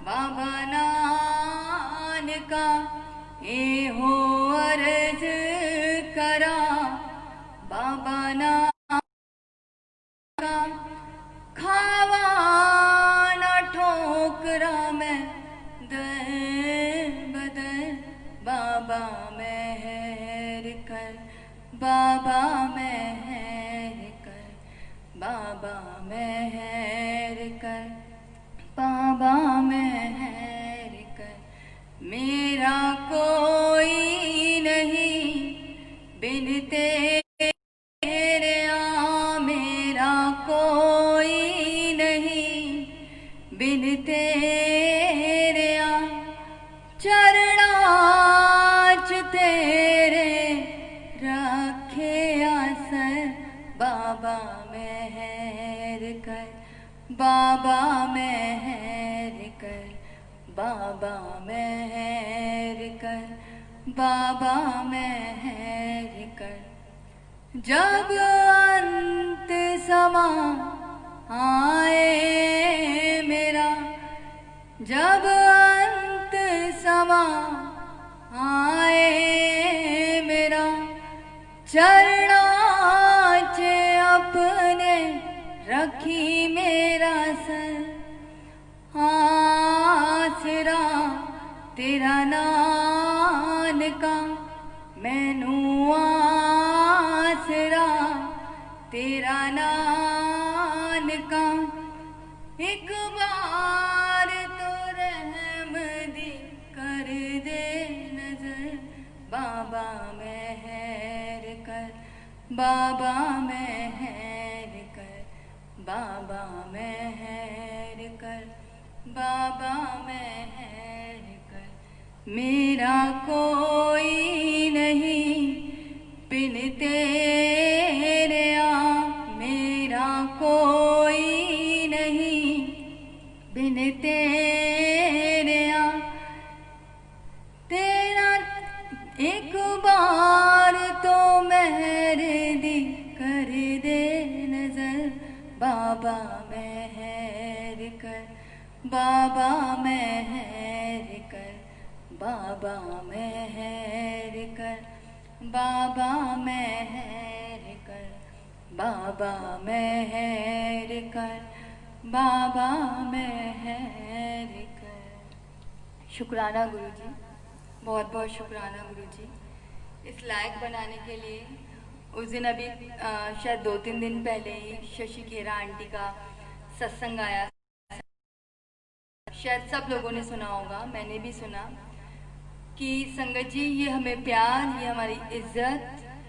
बाबा नानका, ए हो अर्ज करा बाबा नानका, खावा ना ठोकरा मैं दे बदे, बाबा मेहर कर, बाबा मेहर कर, बाबा मेहर कर, बाबा मेहर कर। मेरा कोई नहीं बिन तेरे आ, मेरा कोई नहीं बिन तेरे आ, चरणाच तेरे रखे आसर, बाबा मेहर कर, बाबा मेहर कर, बाबा मेहर कर, बाबा मेहर कर। जब अंत समा आए मेरा, जब अंत समा आए मेरा, चरणाच अपने रखी मेरा सर, आसरा तेरा नानका मैनू आसरा तेरा नानका। एक बार तो रहम दी कर दे नजर, बाबा मेहर कर, बाबा मेहर कर, बाबा मेहर कर, बाबा मेहर कर। मेरा कोई नहीं बिन तेरे आ, मेरा कोई नहीं बिन तेरे आ। तेरा एक बार तो मेहर दी कर दे नजर, बाबा मेहर कर, बाबा मेहर कर, बाबा मेहर कर, बाबा मेहर कर, बाबा मेहर कर, बाबा मेहर कर। शुक्राना गुरुजी, बहुत बहुत शुक्राना गुरुजी इस लायक बनाने के लिए। उस दिन अभी शायद 2-3 दिन पहले ही शशि खेरा आंटी का सत्संग आया, शायद सब लोगों ने सुना होगा, मैंने भी सुना कि संगत जी ये हमें प्यार, ये हमारी इज्जत,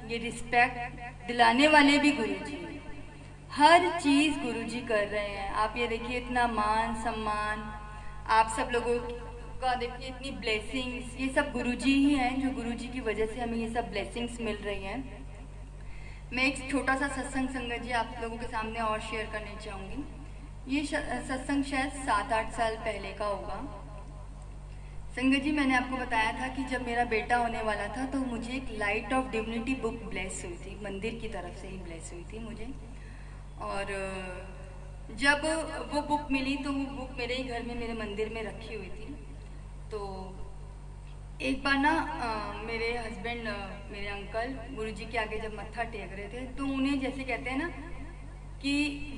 ये रिस्पेक्ट दिलाने वाले भी गुरुजी हैं। हर चीज़ गुरुजी कर रहे हैं। आप ये देखिए इतना मान सम्मान, आप सब लोगों का देखिए इतनी ब्लेसिंग्स, ये सब गुरुजी ही हैं, जो गुरुजी की वजह से हमें ये सब ब्लेसिंग्स मिल रही हैं। मैं एक छोटा सा सत्संग संगत जी आप लोगों के सामने और शेयर करना चाहूँगी। ये सत्संग शायद 7-8 साल पहले का होगा। संगत जी मैंने आपको बताया था कि जब मेरा बेटा होने वाला था तो मुझे एक light of divinity book bless हुई थी, मंदिर की तरफ से ही ब्लेस हुई थी मुझे। और जब वो बुक मिली तो वो बुक मेरे ही घर में मेरे मंदिर में रखी हुई थी। तो एक बार ना मेरे हस्बैंड, मेरे अंकल गुरुजी के आगे जब मत्था टेक रहे थे तो उन्हें जैसे कहते हैं ना कि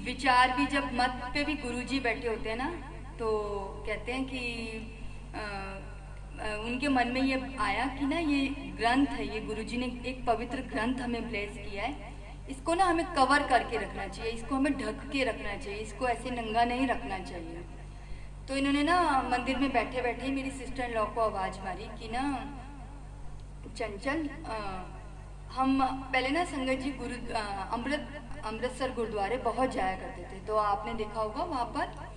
विचार भी, जब मत पे भी गुरुजी बैठे होते हैं ना, तो कहते हैं कि उनके मन में ये आया कि ना ये ग्रंथ है, ये गुरुजी ने एक पवित्र ग्रंथ हमें ब्लेस किया है, इसको ना हमें कवर करके रखना चाहिए, इसको हमें ढक के रखना चाहिए, इसको ऐसे नंगा नहीं रखना चाहिए। तो इन्होंने ना मंदिर में बैठे बैठे मेरी सिस्टर इन लॉ को आवाज़ मारी कि ना चंचल, हम पहले ना संगत जी अमृतसर गुरुद्वारे बहुत जाया करते थे, तो आपने देखा होगा वहाँ पर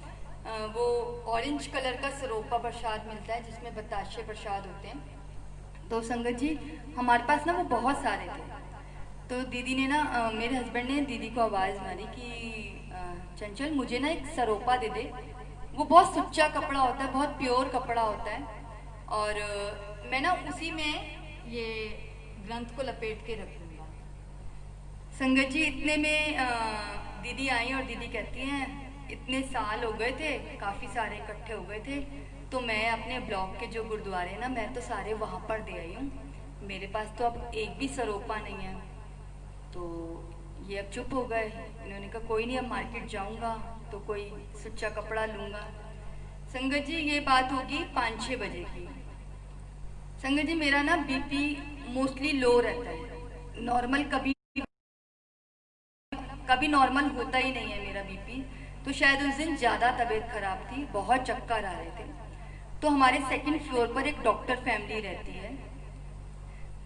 वो ऑरेंज कलर का सरोपा प्रसाद मिलता है जिसमें बताशे प्रसाद होते हैं। तो संगत जी हमारे पास ना वो बहुत सारे थे। तो दीदी ने ना मेरे हस्बैंड ने दीदी को आवाज़ मारी कि चंचल मुझे ना एक सरोपा दे दे, वो बहुत सुच्चा कपड़ा होता है, बहुत प्योर कपड़ा होता है, और मैं ना उसी में ये ग्रंथ को लपेट के रख लूँगा। संगत जी इतने में दीदी आई और दीदी कहती हैं इतने साल हो गए थे, काफ़ी सारे इकट्ठे हो गए थे, तो मैं अपने ब्लॉक के जो गुरुद्वारे ना मैं तो सारे वहाँ पर दे आई हूँ, मेरे पास तो अब एक भी सरोपा नहीं है। तो ये अब चुप हो गए। इन्होंने कहा कोई नहीं, अब मार्केट जाऊँगा तो कोई सुच्चा कपड़ा लूँगा। संगत जी ये बात होगी 5-6 बजे की। संगत जी मेरा ना बीपी मोस्टली लो रहता है, नॉर्मल कभी नॉर्मल होता ही नहीं है मेरा बीपी। तो शायद उस दिन ज़्यादा तबीयत खराब थी, बहुत चक्कर आ रहे थे। तो हमारे 2nd फ्लोर पर एक डॉक्टर फैमिली रहती है,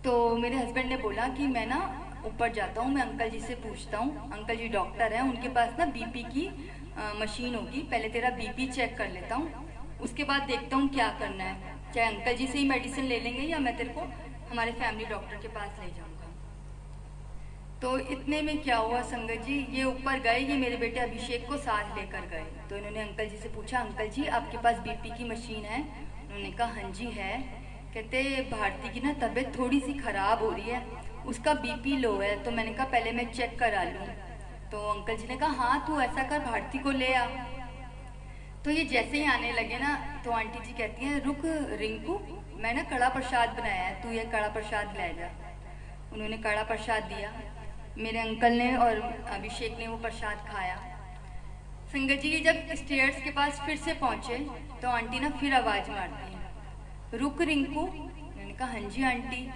तो मेरे हस्बैंड ने बोला कि मैं ना ऊपर जाता हूँ, मैं अंकल जी से पूछता हूँ, अंकल जी डॉक्टर हैं, उनके पास ना बीपी की मशीन होगी, पहले तेरा बीपी चेक कर लेता हूँ, उसके बाद देखता हूँ क्या करना है, चाहे अंकल जी से ही मेडिसिन ले लेंगे या मैं तेरे को हमारे फैमिली डॉक्टर के पास ले जाऊँगा। तो इतने में क्या हुआ संगत जी, ये ऊपर गए, ये मेरे बेटे अभिषेक को साथ लेकर गए। तो इन्होंने अंकल जी से पूछा, अंकल जी आपके पास बीपी की मशीन है? उन्होंने कहा हाँ जी है। कहते भारती की ना तबीयत थोड़ी सी ख़राब हो रही है, उसका बीपी लो है। तो मैंने कहा पहले मैं चेक करा लूँ। तो अंकल जी ने कहा हाँ तू ऐसा कर, भारती को ले आ। तो ये जैसे ही आने लगे ना तो आंटी जी कहती हैं रुक रिंकू, मैं ना कड़ा प्रसाद बनाया है, तू ये कड़ा प्रसाद ले जा। उन्होंने कड़ा प्रसाद दिया, मेरे अंकल ने और अभिषेक ने वो प्रसाद खाया। संगत जी जब स्टेयर्स के पास फिर से पहुंचे तो आंटी ना फिर आवाज़ मारती है रुक रिंकू। मैंने कहा हाँ जी आंटी।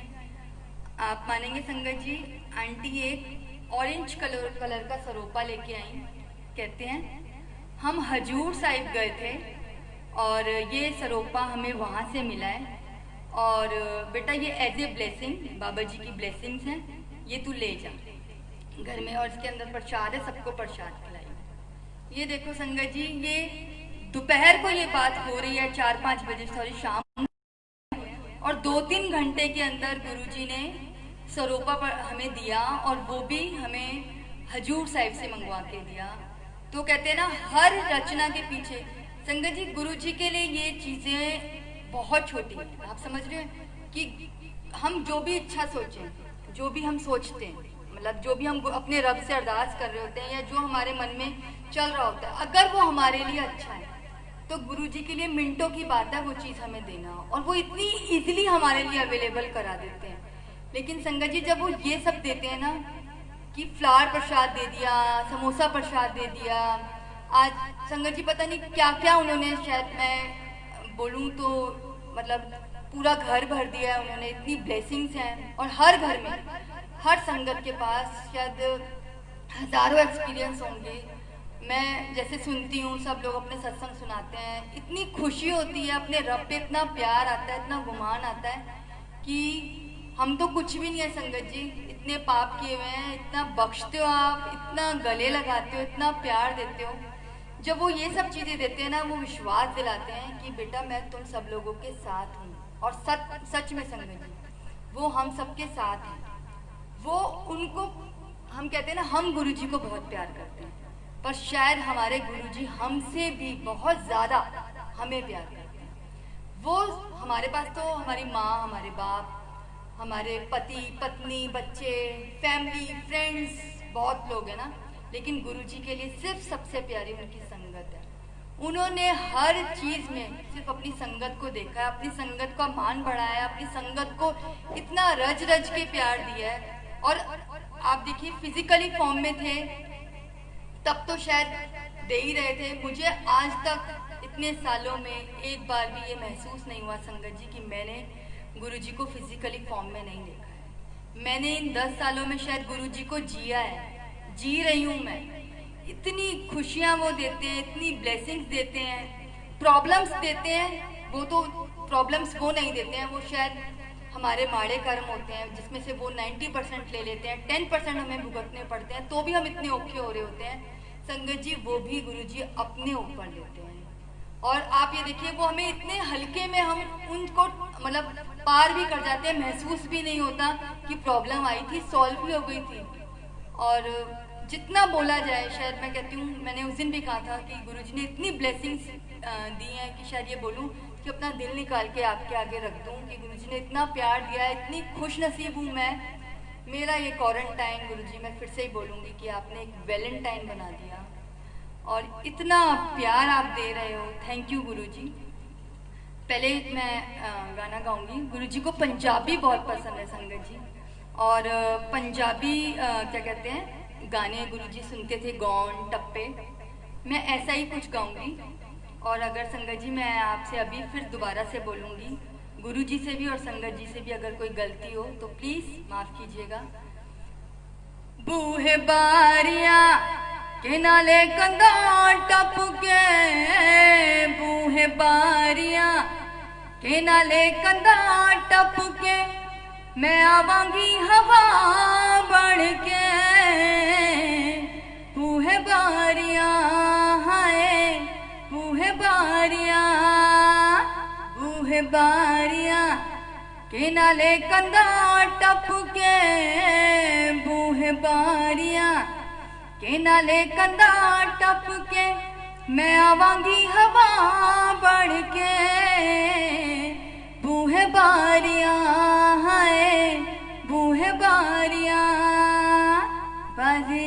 आप मानेंगे संगत जी, आंटी एक ऑरेंज कलर का सरोपा लेके आई। कहते हैं हम हजूर साहिब गए थे और ये सरोपा हमें वहाँ से मिला है, और बेटा ये एज ए ब्लेसिंग, बाबा जी की ब्लेसिंग्स हैं, ये तू ले जा घर में, और इसके अंदर प्रसाद है, सबको प्रसाद खिलाई। ये देखो संगत जी, ये दोपहर को ये बात हो रही है, 4-5 बजे, सॉरी शाम, और 2-3 घंटे के अंदर गुरुजी ने सरोपा पर हमें दिया, और वो भी हमें हजूर साहिब से मंगवा के दिया। तो कहते हैं ना हर रचना के पीछे, संगत जी गुरुजी के लिए ये चीज़ें बहुत छोटी हैं। आप समझ रहे हैं कि हम जो भी इच्छा सोचें, जो भी हम सोचते हैं, मतलब जो भी हम अपने रब से अरदास कर रहे होते हैं या जो हमारे मन में चल रहा होता है, अगर वो हमारे लिए अच्छा है तो गुरुजी के लिए मिनटों की बात है वो चीज़ हमें देना, और वो इतनी इजीली हमारे लिए अवेलेबल करा देते हैं। लेकिन संगत जी जब वो ये सब देते हैं ना कि फ्लावर प्रसाद दे दिया, समोसा प्रसाद दे दिया, आज संगत जी पता नहीं क्या क्या उन्होंने, शायद मैं बोलूँ तो मतलब पूरा घर भर दिया है उन्होंने, इतनी ब्लेसिंग्स हैं। और हर घर में, हर संगत के पास शायद हज़ारों एक्सपीरियंस होंगे। मैं जैसे सुनती हूँ, सब लोग अपने सत्संग सुनाते हैं, इतनी खुशी होती है, अपने रब पे इतना प्यार आता है, इतना गुमान आता है कि हम तो कुछ भी नहीं है संगत जी, इतने पाप किए हुए हैं, इतना बख्शते हो आप, इतना गले लगाते हो, इतना प्यार देते हो। जब वो ये सब चीज़ें देते हैं ना, वो विश्वास दिलाते हैं कि बेटा मैं तुम सब लोगों के साथ हूँ। और सच में संगत जी वो हम सबके साथ हैं। वो उनको हम कहते हैं ना, हम गुरुजी को बहुत प्यार करते हैं, पर शायद हमारे गुरुजी हमसे भी बहुत ज़्यादा हमें प्यार करते हैं। वो हमारे पास तो हमारी माँ, हमारे बाप, हमारे पति पत्नी, बच्चे, फैमिली, फ्रेंड्स, बहुत लोग हैं ना, लेकिन गुरुजी के लिए सिर्फ सबसे प्यारी उनकी संगत है। उन्होंने हर चीज़ में सिर्फ अपनी संगत को देखा है, अपनी संगत का मान बढ़ाया है, अपनी संगत को इतना रज रज के प्यार दिया है। और आप देखिए फिजिकली फॉर्म में थे तब तो शायद दे ही रहे थे। मुझे आज तक इतने सालों में एक बार भी ये महसूस नहीं हुआ संगत जी कि मैंने गुरुजी को फिजिकली फॉर्म में नहीं देखा है। मैंने इन 10 सालों में शायद गुरुजी को जिया है, जी रही हूँ मैं। इतनी खुशियाँ वो देते हैं, इतनी ब्लेसिंग्स देते हैं, प्रॉब्लम्स देते हैं, वो तो प्रॉब्लम्स वो नहीं देते हैं, वो शायद हमारे माड़े कर्म होते हैं जिसमें से वो 90% ले लेते हैं, 10% हमें भुगतने पड़ते हैं, तो भी हम इतने औखे हो रहे होते हैं। संगत जी वो भी गुरुजी अपने ऊपर लेते हैं, और आप ये देखिए वो हमें इतने हल्के में, हम उनको मतलब पार भी कर जाते हैं, महसूस भी नहीं होता कि प्रॉब्लम आई थी, सॉल्व भी हो गई थी। और जितना बोला जाए, शायद मैं कहती हूँ, मैंने उस दिन भी कहा था कि गुरुजी ने इतनी ब्लेसिंग्स दी हैं कि शायद ये बोलूँ कि अपना दिल निकाल के आपके आगे रख दूँ कि गुरुजी ने इतना प्यार दिया है, इतनी खुश नसीब हूँ मैं। मेरा ये क्वारंटाइन गुरुजी, मैं फिर से ही बोलूँगी कि आपने एक वैलेंटाइन बना दिया, और इतना प्यार आप दे रहे हो, थैंक यू गुरुजी। पहले मैं गाना गाऊंगी। गुरुजी को पंजाबी बहुत पसंद है संगत जी, और पंजाबी क्या कहते हैं गाने गुरुजी सुनते थे, गौन टप्पे। मैं ऐसा ही कुछ गाऊंगी, और अगर संगत जी मैं आपसे अभी फिर दोबारा से बोलूँगी, गुरुजी से भी और संगत जी से भी अगर कोई गलती हो तो प्लीज़ माफ़ कीजिएगा। बूहे बारियां के नाले कंधा टप के, बूहे बारियां के नाले कंधा टप के, मैं आवांगी हवा बढ़ के। बूहे बारियां हाय बूहे बारियां, बूहे बारियां के नाले कंधा टप के, बूहे बारियां के नाले कंधा टप के, मैं आवांगी हवा बढ़ के। बूहे बूहे बारियां हाय बूहे बारियां बाजी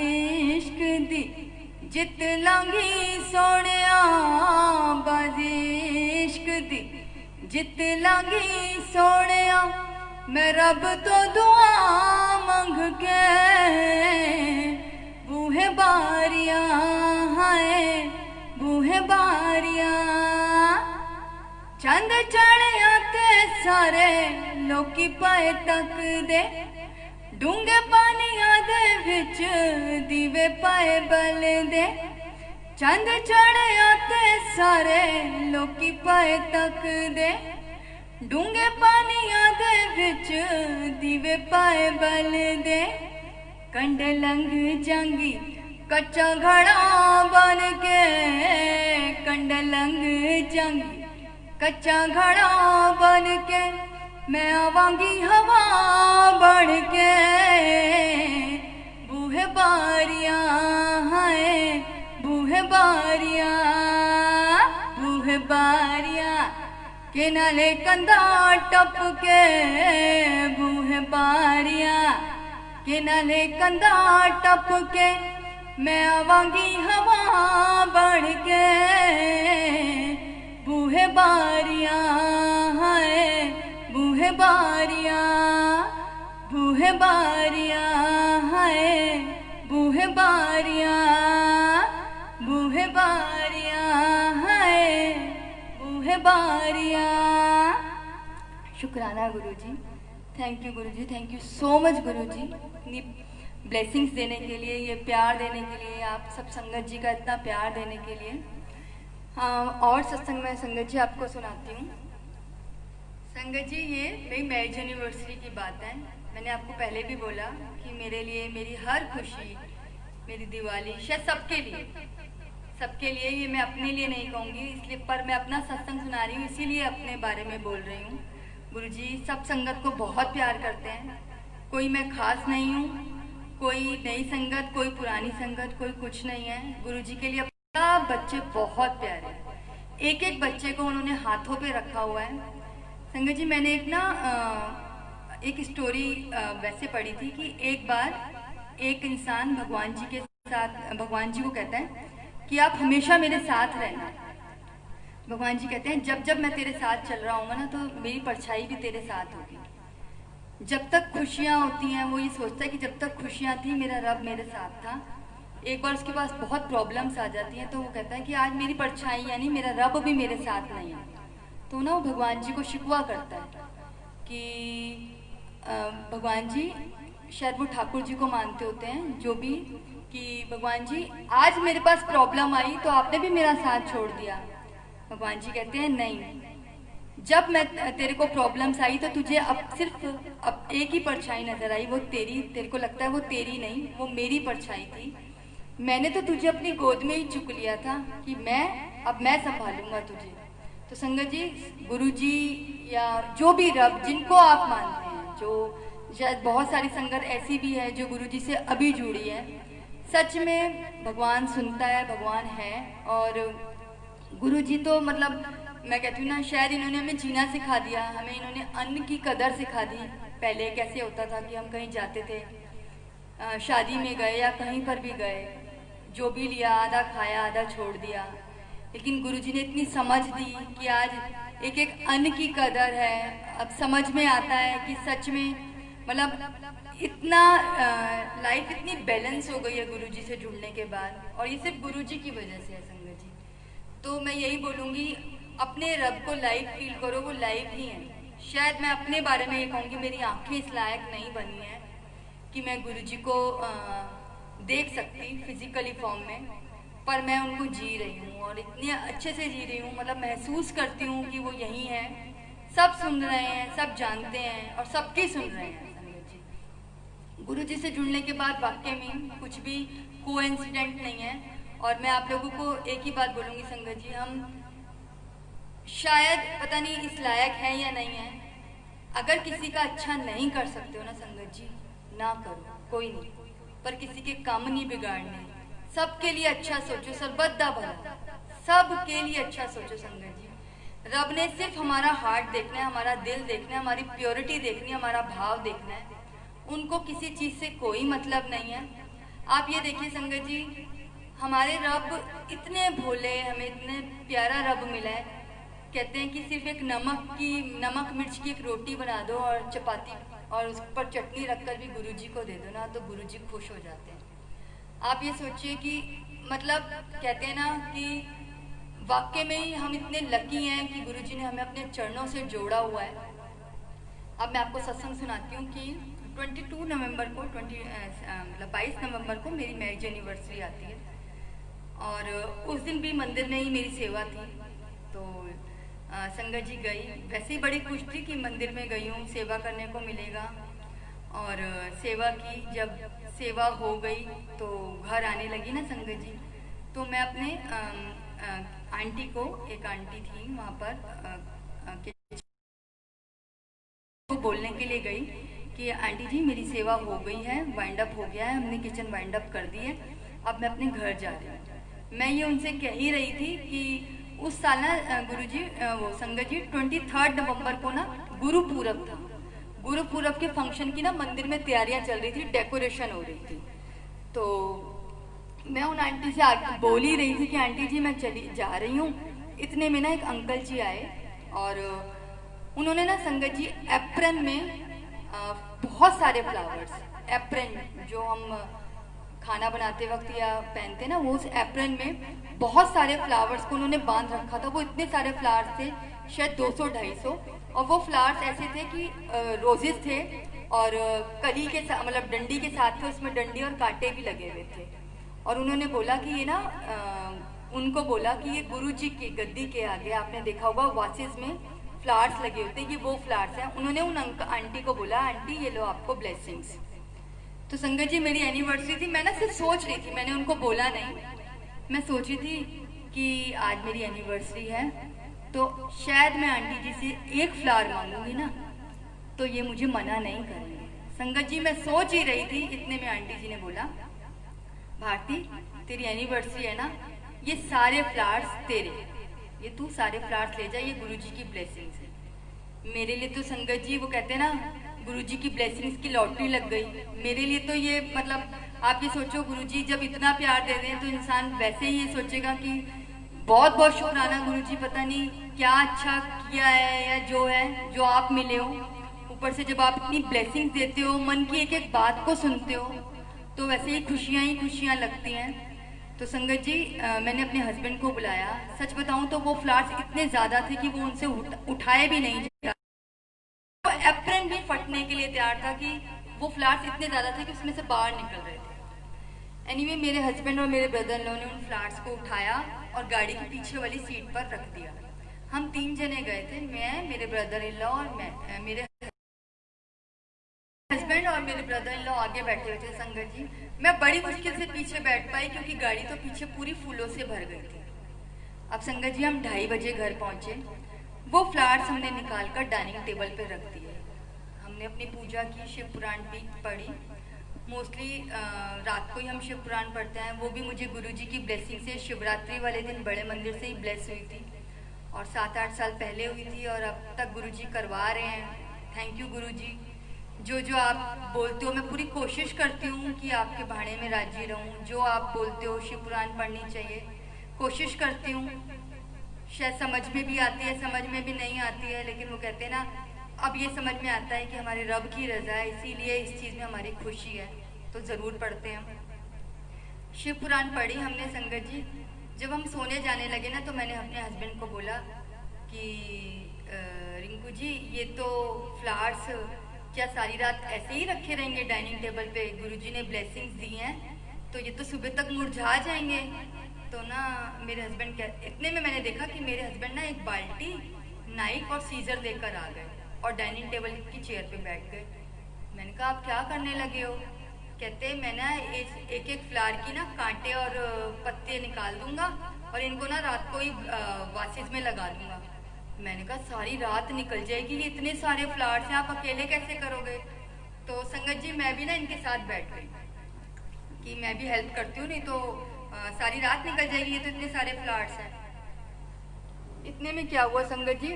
इश्क दी जित लांगी सोनिया बाजी इश्क दी जित लांगी सोनिया मैं रब तो दुआ मंग के बूहे बारियां हाय बूहे बारियां चंद चढ़िया ते सारे लोकी पाए तक दे डूंगे पानिया दे विच दीवे पाए बल दे चंद चढ़िया ते सारे लोकी पाए तक दे डूंगे पानिया दे विच दीवे पाए बल दे कंड लंघ जांगी कच्चा घड़ा बन के कंड लंघ जांगी कच्चा घड़ा बन के मैं आवांगी हवा बढ़ के बूहे बारियां हाय बूहे बारियां बूहे बारियां के नाले कंधा टप के बूहे बारियां के नाले कंधा टप के मैं आवांगी हवा बढ़ के बूहे बारियां हाय बूहे बारियां बूहे बारियां हाय बूहे बारियां बूहे बारियां हाय बूहे बारियां। शुक्राना Guruji, thank you Guruji, thank you so much Guruji, इतनी ब्लेसिंग्स देने के लिए, ये प्यार देने के लिए, आप सब संगत जी का इतना प्यार देने के लिए। हाँ, और सत्संग में संगत जी आपको सुनाती हूँ। संगत जी, ये मेरी मैरिज एनिवर्सरी की बात है। मैंने आपको पहले भी बोला कि मेरे लिए मेरी हर खुशी, मेरी दिवाली, शायद सबके लिए, ये मैं अपने लिए नहीं कहूँगी इसलिए, पर मैं अपना सत्संग सुना रही हूँ इसीलिए अपने बारे में बोल रही हूँ। गुरुजी सब संगत को बहुत प्यार करते हैं, कोई मैं खास नहीं हूँ, कोई नई संगत, कोई पुरानी संगत, कोई कुछ नहीं है। गुरुजी के लिए सब बच्चे बहुत प्यारे, एक एक बच्चे को उन्होंने हाथों पे रखा हुआ है। संगत जी, मैंने एक स्टोरी वैसे पढ़ी थी कि एक बार एक इंसान भगवान जी के साथ, भगवान जी को कहता है कि आप हमेशा मेरे साथ रहना। भगवान जी कहते हैं जब जब मैं तेरे साथ चल रहा हूँ ना तो मेरी परछाई भी तेरे साथ होगी। जब तक खुशियाँ होती हैं, वो ये सोचता है कि जब तक खुशियाँ थी मेरा रब मेरे साथ था। एक बार उसके पास बहुत प्रॉब्लम्स आ जाती हैं तो वो कहता है कि आज मेरी परछाई यानी मेरा रब भी मेरे साथ नहीं है। तो ना वो भगवान जी को शिकवा करता है कि भगवान जी, शायद वो ठाकुर जी को मानते होते हैं जो भी, कि भगवान जी आज मेरे पास प्रॉब्लम आई तो आपने भी मेरा साथ छोड़ दिया। भगवान जी कहते हैं नहीं, जब मैं तेरे को प्रॉब्लम्स आई तो तुझे अब सिर्फ एक ही परछाई नजर आई, वो तेरे को लगता है वो तेरी नहीं, वो मेरी परछाई थी। मैंने तो तुझे अपनी गोद में ही चुक लिया था कि अब मैं संभालूंगा तुझे। तो संगत जी, गुरु जी या जो भी रब जिनको आप मानते हैं, जो शायद बहुत सारी संगत ऐसी भी है जो गुरु जी से अभी जुड़ी है, सच में भगवान सुनता है, भगवान है। और गुरु जी तो मतलब मैं कहती हूँ ना, शायद इन्होंने हमें जीना सिखा दिया, हमें इन्होंने अन्न की कदर सिखा दी। पहले कैसे होता था कि हम कहीं जाते थे, शादी में गए या कहीं पर भी गए, जो भी लिया आधा खाया आधा छोड़ दिया। लेकिन गुरुजी ने इतनी समझ दी कि आज एक एक अन्न की कदर है। अब समझ में आता है कि सच में मतलब इतना लाइफ इतनी बैलेंस हो गई है गुरुजी से जुड़ने के बाद, और ये सिर्फ गुरुजी की वजह से है संगत जी। तो मैं यही बोलूँगी, अपने रब को लाइव फील करो, वो लाइव ही है। शायद मैं अपने बारे में ये कहूँगी, मेरी आंखें इस लायक नहीं बनी हैं कि मैं गुरुजी को देख सकती फिजिकली फॉर्म में, पर मैं उनको जी रही हूँ और इतने अच्छे से जी रही हूँ, मतलब महसूस करती हूँ कि वो यहीं है, सब सुन रहे हैं, सब जानते हैं और सबकी सुन रहे हैं संगत जी। गुरु जी से जुड़ने के बाद वाकई में कुछ भी कोइंसिडेंट नहीं है। और मैं आप लोगों को एक ही बात बोलूँगी संगत जी, हम शायद पता नहीं इस लायक है या नहीं है। अगर किसी का अच्छा नहीं कर सकते हो ना संगत जी, ना करो, कोई नहीं, पर किसी के काम नहीं बिगाड़ने, सबके लिए अच्छा सोचो, सर्वदा भला, सबके लिए अच्छा सोचो संगत जी। रब ने सिर्फ हमारा हार्ट देखना है, हमारा दिल देखना है, हमारी प्योरिटी देखनी है, हमारा भाव देखना है। उनको किसी चीज़ से कोई मतलब नहीं है। आप ये देखिए संगत जी, हमारे रब इतने भोले, हमें इतने प्यारा रब मिला है। कहते हैं कि सिर्फ एक नमक मिर्च की एक रोटी बना दो और चपाती और उस पर चटनी रखकर भी गुरुजी को दे दो ना, तो गुरुजी खुश हो जाते हैं। आप ये सोचिए कि मतलब कहते हैं ना कि वाकई में ही हम इतने लकी हैं कि गुरुजी ने हमें अपने चरणों से जोड़ा हुआ है। अब मैं आपको सत्संग सुनाती हूँ कि 22 नवंबर को 22 नवंबर को मेरी मैरिज एनिवर्सरी आती है और उस दिन भी मंदिर में ही मेरी सेवा थी। तो संगत जी गई, वैसे ही बड़ी खुश थी कि मंदिर में गई हूँ, सेवा करने को मिलेगा। और सेवा की, जब सेवा हो गई तो घर आने लगी ना संगत जी, तो मैं अपने आंटी को, एक आंटी थी वहाँ पर, को बोलने के लिए गई कि आंटी जी मेरी सेवा हो गई है, वाइंड अप हो गया है, हमने किचन वाइंड अप कर दी है, अब मैं अपने घर जा रही हूँ। मैं ये उनसे कह ही रही थी कि उस साल ना गुरुजी, वो संगत जी 23 नवंबर को ना गुरु पूरब था। गुरु पूरब के फंक्शन की ना मंदिर में तैयारियां चल रही थी, डेकोरेशन हो रही थी। तो मैं उन आंटी से बोल ही रही थी कि आंटी जी मैं चली जा रही हूँ। इतने में ना एक अंकल जी आए और उन्होंने ना संगत जी एप्रन में बहुत सारे फ्लावर्स, एप्रन जो हम खाना बनाते वक्त या पहनते ना, वो उस एप्रन में बहुत सारे फ्लावर्स को उन्होंने बांध रखा था। वो इतने सारे फ्लावर्स थे, शायद 200-250, और वो फ्लावर्स ऐसे थे कि रोजेस थे और कली के साथ, मतलब डंडी के साथ थे, उसमें डंडी और कांटे भी लगे हुए थे। और उन्होंने बोला कि ये ना उनको बोला कि ये गुरुजी की गद्दी के आगे, आपने देखा होगा वासेस में फ्लावर्स लगे होते, ये वो फ्लावर्स हैं। उन्होंने उन आंटी को बोला, आंटी ये लो आपको ब्लेसिंग्स। तो संगत जी मेरी एनिवर्सरी थी, मैं ना सिर्फ सोच रही थी, मैंने उनको बोला नहीं। मैं सोची थी कि आज मेरी एनिवर्सरी है तो शायद मैं आंटी जी से एक फ्लावर मांगूंगी ना तो ये मुझे मना नहीं करेंगे। संगत जी मैं सोच ही रही थी, इतने में आंटी जी ने बोला, भारती तेरी एनिवर्सरी है ना, ये सारे फ्लावर्स तेरे, ये तू सारे फ्लावर्स ले जा, ये गुरुजी की ब्लेसिंग्स है। मेरे लिए तो संगत जी, वो कहते हैं ना गुरुजी की ब्लेसिंग्स की लॉटरी लग गई। मेरे लिए तो ये, मतलब आप ये सोचो, गुरुजी जब इतना प्यार दे दें तो इंसान वैसे ही ये सोचेगा कि बहुत बहुत शुक्राना गुरुजी, पता नहीं क्या अच्छा किया है या जो है जो आप मिले हो। ऊपर से जब आप इतनी ब्लेसिंग्स देते हो, मन की एक एक बात को सुनते हो, तो वैसे ही खुशियाँ लगती हैं। तो संगत जी मैंने अपने हस्बैंड को बुलाया। सच बताऊं तो वो फ्लावर्स इतने ज़्यादा थे कि वो उनसे उठाए भी नहीं जा, वो एप्रन भी फटने के लिए तैयार था कि वो फ्लावर्स इतने ज़्यादा थे कि उसमें से बाहर निकल रहे थे। एनीवे मेरे हस्बैंड और मेरे ब्रदर इन लॉ ने उन फ्लावर्स को उठाया और गाड़ी की पीछे वाली सीट पर रख दिया। हम 3 जने गए थे, मैं, मेरे ब्रदर इन लॉ और मैं, मेरे हस्बैंड और मेरे ब्रदर इन लॉ आगे बैठे हुए थे। संगत जी मैं बड़ी मुश्किल से पीछे बैठ पाई क्योंकि गाड़ी तो पीछे पूरी फूलों से भर गई थी। अब संगत जी हम 2:30 बजे घर पहुंचे। वो फ्लावर्स हमने निकाल कर डाइनिंग टेबल पर रख दिए। हमने अपनी पूजा की, शिव पुराण भी पढ़ी। मोस्टली रात को ही हम शिव पुराण पढ़ते हैं, वो भी मुझे गुरुजी की ब्लेसिंग से शिवरात्रि वाले दिन बड़े मंदिर से ही ब्लेस हुई थी और 7-8 साल पहले हुई थी और अब तक गुरुजी करवा रहे हैं। थैंक यू गुरुजी। जो आप बोलते हो, मैं पूरी कोशिश करती हूँ कि आपके भाड़े में राजी रहूँ। जो आप बोलते हो शिव पुराण पढ़नी चाहिए, कोशिश करती हूँ। शायद समझ में भी आती है, समझ में भी नहीं आती है, लेकिन वो कहते हैं ना, अब ये समझ में आता है कि हमारे रब की रज़ा है, इसीलिए इस चीज़ में हमारी खुशी है, तो ज़रूर पढ़ते हैं। शिव पुराण पढ़ी हमने संगत जी। जब हम सोने जाने लगे ना तो मैंने अपने हस्बैंड को बोला कि रिंकू जी ये तो फ्लावर्स क्या सारी रात ऐसे ही रखे रहेंगे डाइनिंग टेबल पे? गुरुजी ने ब्लेसिंग्स दी हैं तो ये तो सुबह तक मुरझा जाएंगे। तो ना मेरे हस्बैंड इतने में मैंने देखा कि मेरे हस्बैंड ना एक बाल्टी, नाइफ और सीजर लेकर आ गए और डाइनिंग टेबल की चेयर पे बैठ गए। मैंने कहा आप क्या करने लगे हो? कहते मैं ना एक एक फ्लावर की ना कांटे और पत्ते निकाल दूंगा और इनको ना रात को ही वासिस में लगा दूंगा। मैंने कहा सारी रात निकल जाएगी, ये इतने सारे फ्लावर्स हैं, आप अकेले कैसे करोगे? तो संगत जी मैं भी ना इनके साथ बैठ गई कि मैं भी हेल्प करती हूँ, नहीं तो सारी रात निकल जाएगी, ये तो इतने सारे फ्लावर्स हैं। इतने में क्या हुआ संगत जी,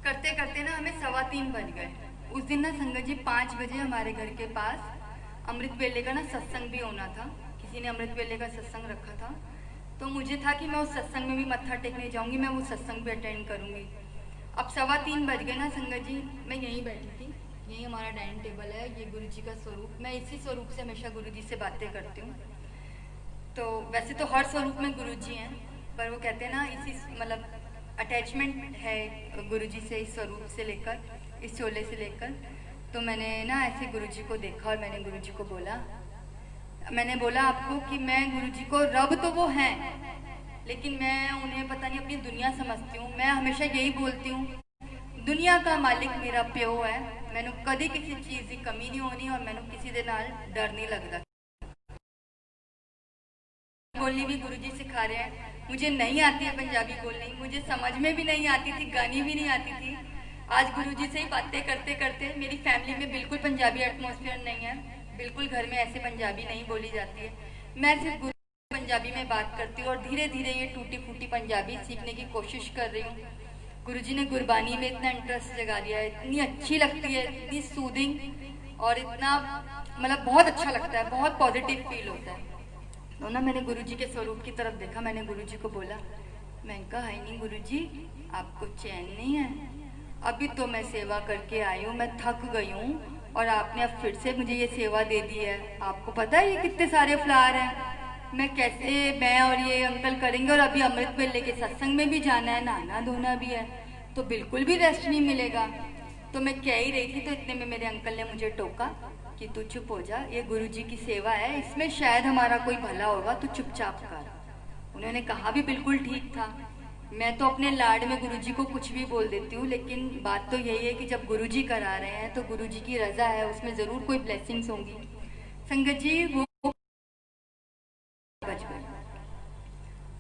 करते करते ना हमें 3:15 बज गए। उस दिन ना संगत जी 5 बजे हमारे घर के पास अमृत वेले का ना सत्संग भी होना था। किसी ने अमृत वेले का सत्संग रखा था, तो मुझे था कि मैं उस सत्संग में भी मत्था टेकने जाऊंगी, मैं वो सत्संग भी अटेंड करूंगी। अब 3:15 बज गए ना संगत जी, मैं यहीं बैठी थी, यही हमारा डाइनिंग टेबल है, ये गुरु जी का स्वरूप, मैं इसी स्वरूप से हमेशा गुरु जी से बातें करती हूँ। तो वैसे तो हर स्वरूप में गुरु जी हैं, पर वो कहते हैं ना इसी मतलब अटैचमेंट है गुरु जी से, इस स्वरूप से लेकर, इस चोले से लेकर। तो मैंने ना ऐसे गुरु जी को देखा और मैंने गुरु जी को बोला, मैंने बोला आपको कि मैं गुरु जी को, रब तो वो हैं लेकिन मैं उन्हें पता नहीं अपनी दुनिया समझती हूँ। मैं हमेशा यही बोलती हूँ, दुनिया का मालिक मेरा प्यो है, मैंने कभी किसी चीज़ की कमी नहीं होनी और मैंने किसी के नाल डर नहीं लगता। बोलनी भी गुरुजी सिखा रहे हैं। मुझे नहीं आती है पंजाबी बोलनी, मुझे समझ में भी नहीं आती थी, गानी भी नहीं आती थी। आज गुरुजी से ही बातें करते करते, मेरी फैमिली में बिल्कुल पंजाबी एटमॉस्फेयर नहीं है, बिल्कुल घर में ऐसे पंजाबी नहीं बोली जाती है। मैं सिर्फ पंजाबी में बात करती हूँ और धीरे धीरे ये टूटी फूटी पंजाबी सीखने की कोशिश कर रही हूँ। गुरुजी ने गुरबानी में इतना इंटरेस्ट जगा दिया है, इतनी अच्छी लगती है, इतनी सूदिंग और इतना मतलब बहुत अच्छा लगता है, बहुत पॉजिटिव फील होता है। तो ना मैंने गुरुजी के स्वरूप की तरफ देखा, मैंने गुरुजी को बोला, मैंने कहा है नहीं गुरुजी, आपको चैन नहीं है? अभी तो मैं सेवा करके आई हूँ, मैं थक गई हूँ और आपने अब फिर से मुझे ये सेवा दे दी है। आपको पता है ये कितने सारे फ्लावर हैं, मैं कैसे, मैं और ये अंकल करेंगे, और अभी अमृत वेले के सत्संग में भी जाना है, नहाना धोना भी है, तो बिल्कुल भी रेस्ट नहीं मिलेगा। तो मैं कह ही रही थी, तो इतने में मेरे अंकल ने मुझे टोका कि तू चुप हो जा, ये गुरुजी की सेवा है, इसमें शायद हमारा कोई भला होगा, तू चुपचाप कर। उन्होंने कहा भी बिल्कुल ठीक था। मैं तो अपने लाड में गुरुजी को कुछ भी बोल देती हूँ, लेकिन बात तो यही है कि जब गुरुजी करा रहे हैं तो गुरुजी की रजा है, उसमें ज़रूर कोई ब्लेसिंग्स होंगी। संगत जी वो बज गए,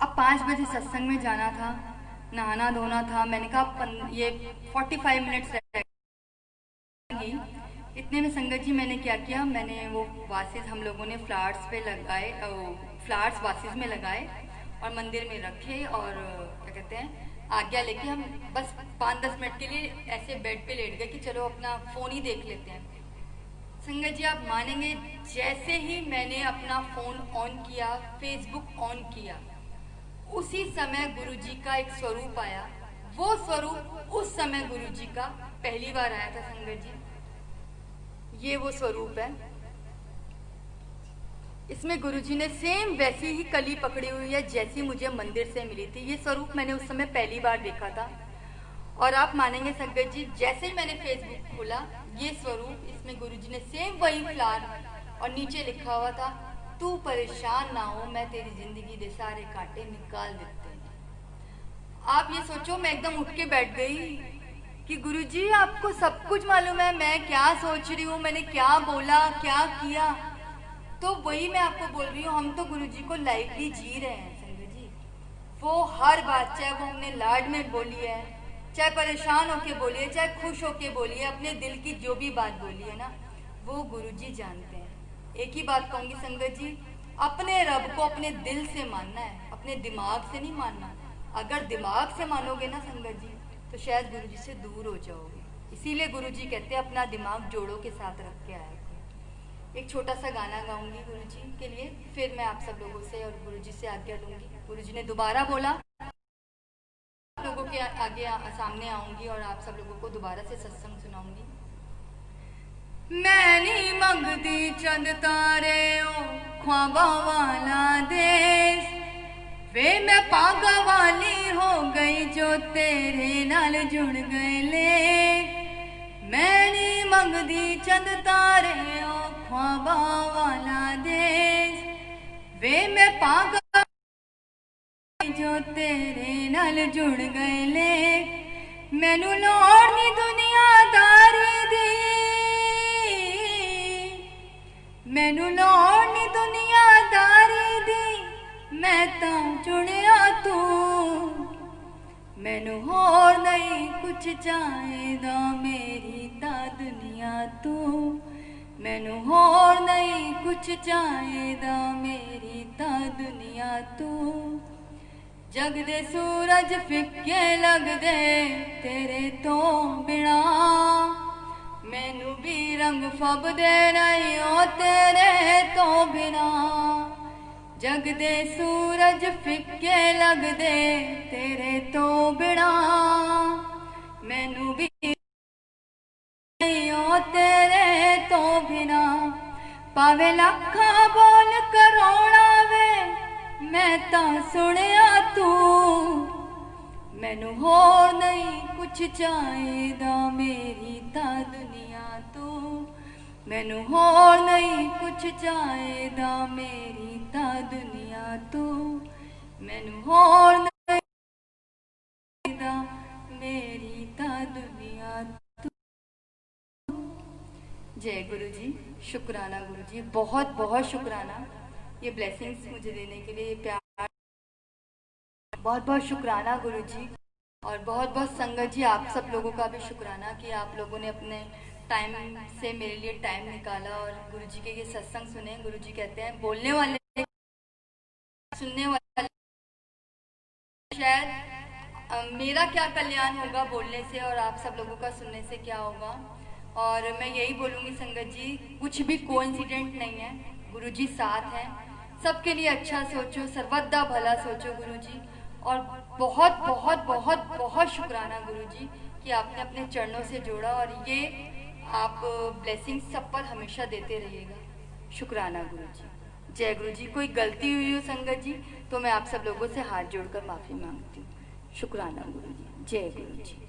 अब 5 बजे सत्संग में जाना था, नहाना धोना था। मैंने कहा ये 45 मिनट्स रहेंगी। इतने में संगत जी मैंने क्या किया, मैंने वो वासिस हम लोगों ने फ्लावर्स पे लगाए, फ्लावर्स वासिस में लगाए और मंदिर में रखे, और क्या कहते हैं आज्ञा लेके हम बस 5-10 मिनट के लिए ऐसे बेड पे लेट गए कि चलो अपना फ़ोन ही देख लेते हैं। संगत जी आप मानेंगे, जैसे ही मैंने अपना फ़ोन ऑन किया, फेसबुक ऑन किया, उसी समय गुरुजी का एक स्वरूप आया। वो स्वरूप उस समय गुरुजी का पहली बार आया था। संगत जी ये वो स्वरूप है, इसमें गुरुजी ने सेम वैसी ही कली पकड़ी हुई है जैसी मुझे मंदिर से मिली थी। ये स्वरूप मैंने उस समय पहली बार देखा था, और आप मानेंगे संगत जी, जैसे ही मैंने फेसबुक खोला, ये स्वरूप, इसमें गुरुजी ने सेम वही फ्लावर और नीचे लिखा हुआ था, तू परेशान ना हो, मैं तेरी जिंदगी दे सारे कांटे निकाल देते हैं। आप ये सोचो, मैं एकदम उठ के बैठ गई कि गुरुजी आपको सब कुछ मालूम है मैं क्या सोच रही हूँ, मैंने क्या बोला, क्या किया। तो वही मैं आपको बोल रही हूँ, हम तो गुरुजी को लाइवली जी रहे हैं संगत जी। वो हर बात, चाहे वो हमने लाड में बोली है, चाहे परेशान होके बोली है, चाहे खुश होके बोली है, अपने दिल की जो भी बात बोली है ना, वो गुरुजी जानते हैं। एक ही बात कहूँगी संगत जी, अपने रब को अपने दिल से मानना है, अपने दिमाग से नहीं मानना। अगर दिमाग से मानोगे ना संगत जी, तो शायद गुरुजी से दूर हो जाओगे। इसीलिए गुरुजी कहते हैं अपना दिमाग जोड़ों के साथ रख के आया। एक छोटा सा गाना गाऊंगी गुरुजी के लिए, फिर मैं आप सब लोगों से और गुरुजी से आज्ञा लूंगी। गुरुजी ने दोबारा बोला, आप लोगों के आगे सामने आऊंगी और आप सब लोगों को दोबारा से सत्संग सुनाऊंगी। मैं नहीं मंगती चंद तारे ओ ख्वाबा वाला देश, वे मैं पागा वाली हो गई जो तेरे नाल जुड़ गए ले। मैं नहीं मंगदी चंद तारे ओ ख्वाबा वाला देश, वे मैं पागा जो तेरे नाल जुड़ गए ले। मैनू लोड़ नी दुनियादारी दी, मैनू लोड़ नी दुनियादारी दी, मैं तां चुनिया तू। मैनू होर नहीं कुछ चाहेदा, मेरी ता दुनिया तू। मैनू होर नहीं कुछ चाहेदा, मेरी ता दुनिया तू। जग दे सूरज फिक्के लगदे तेरे तो बिना, मैनू भी रंग फबदे नहीं ओ तेरे तो बिना। जग दे सूरज फिक्के लगदे तेरे तो बिना, मैनू भी नहीं ओ तेरे तो बिना। पावे लाखा बोल करोड़ा वे मैं ता सुनिया तू, मैनू होर नहीं कुछ चाहेदा मेरी ता दुनिया तू। मैनू होर नहीं कुछ चाहेदा मेरी ता दुनिया तू, मैनू होर नहीं चाहेदा मेरी ता दुनिया तू। जय गुरु जी, शुक्राना गुरु जी, बहुत बहुत शुक्राना ये ब्लेसिंग्स मुझे देने के लिए, ये प्यार, बहुत बहुत शुक्राना गुरु जी। और बहुत बहुत संगत जी आप सब लोगों का भी शुक्राना कि आप लोगों ने अपने टाइम से मेरे लिए टाइम निकाला और गुरु जी के ये सत्संग सुने। गुरु जी कहते हैं बोलने वाले सुनने वाले, शायद मेरा क्या कल्याण होगा बोलने से और आप सब लोगों का सुनने से क्या होगा। और मैं यही बोलूँगी संगत जी, कुछ भी कोइंसिडेंट नहीं है, गुरु जी साथ हैं, सबके लिए अच्छा सोचो, सर्वदा भला सोचो गुरु जी। और बहुत बहुत बहुत बहुत शुक्राना गुरु जी कि आपने अपने चरणों से जोड़ा और ये आप ब्लेसिंग सब पर हमेशा देते रहिएगा। शुक्राना गुरु जी, जय गुरु जी। कोई गलती हुई हो संगत जी तो मैं आप सब लोगों से हाथ जोड़कर माफ़ी मांगती हूँ। शुक्राना गुरु जी, जय गुरु जी।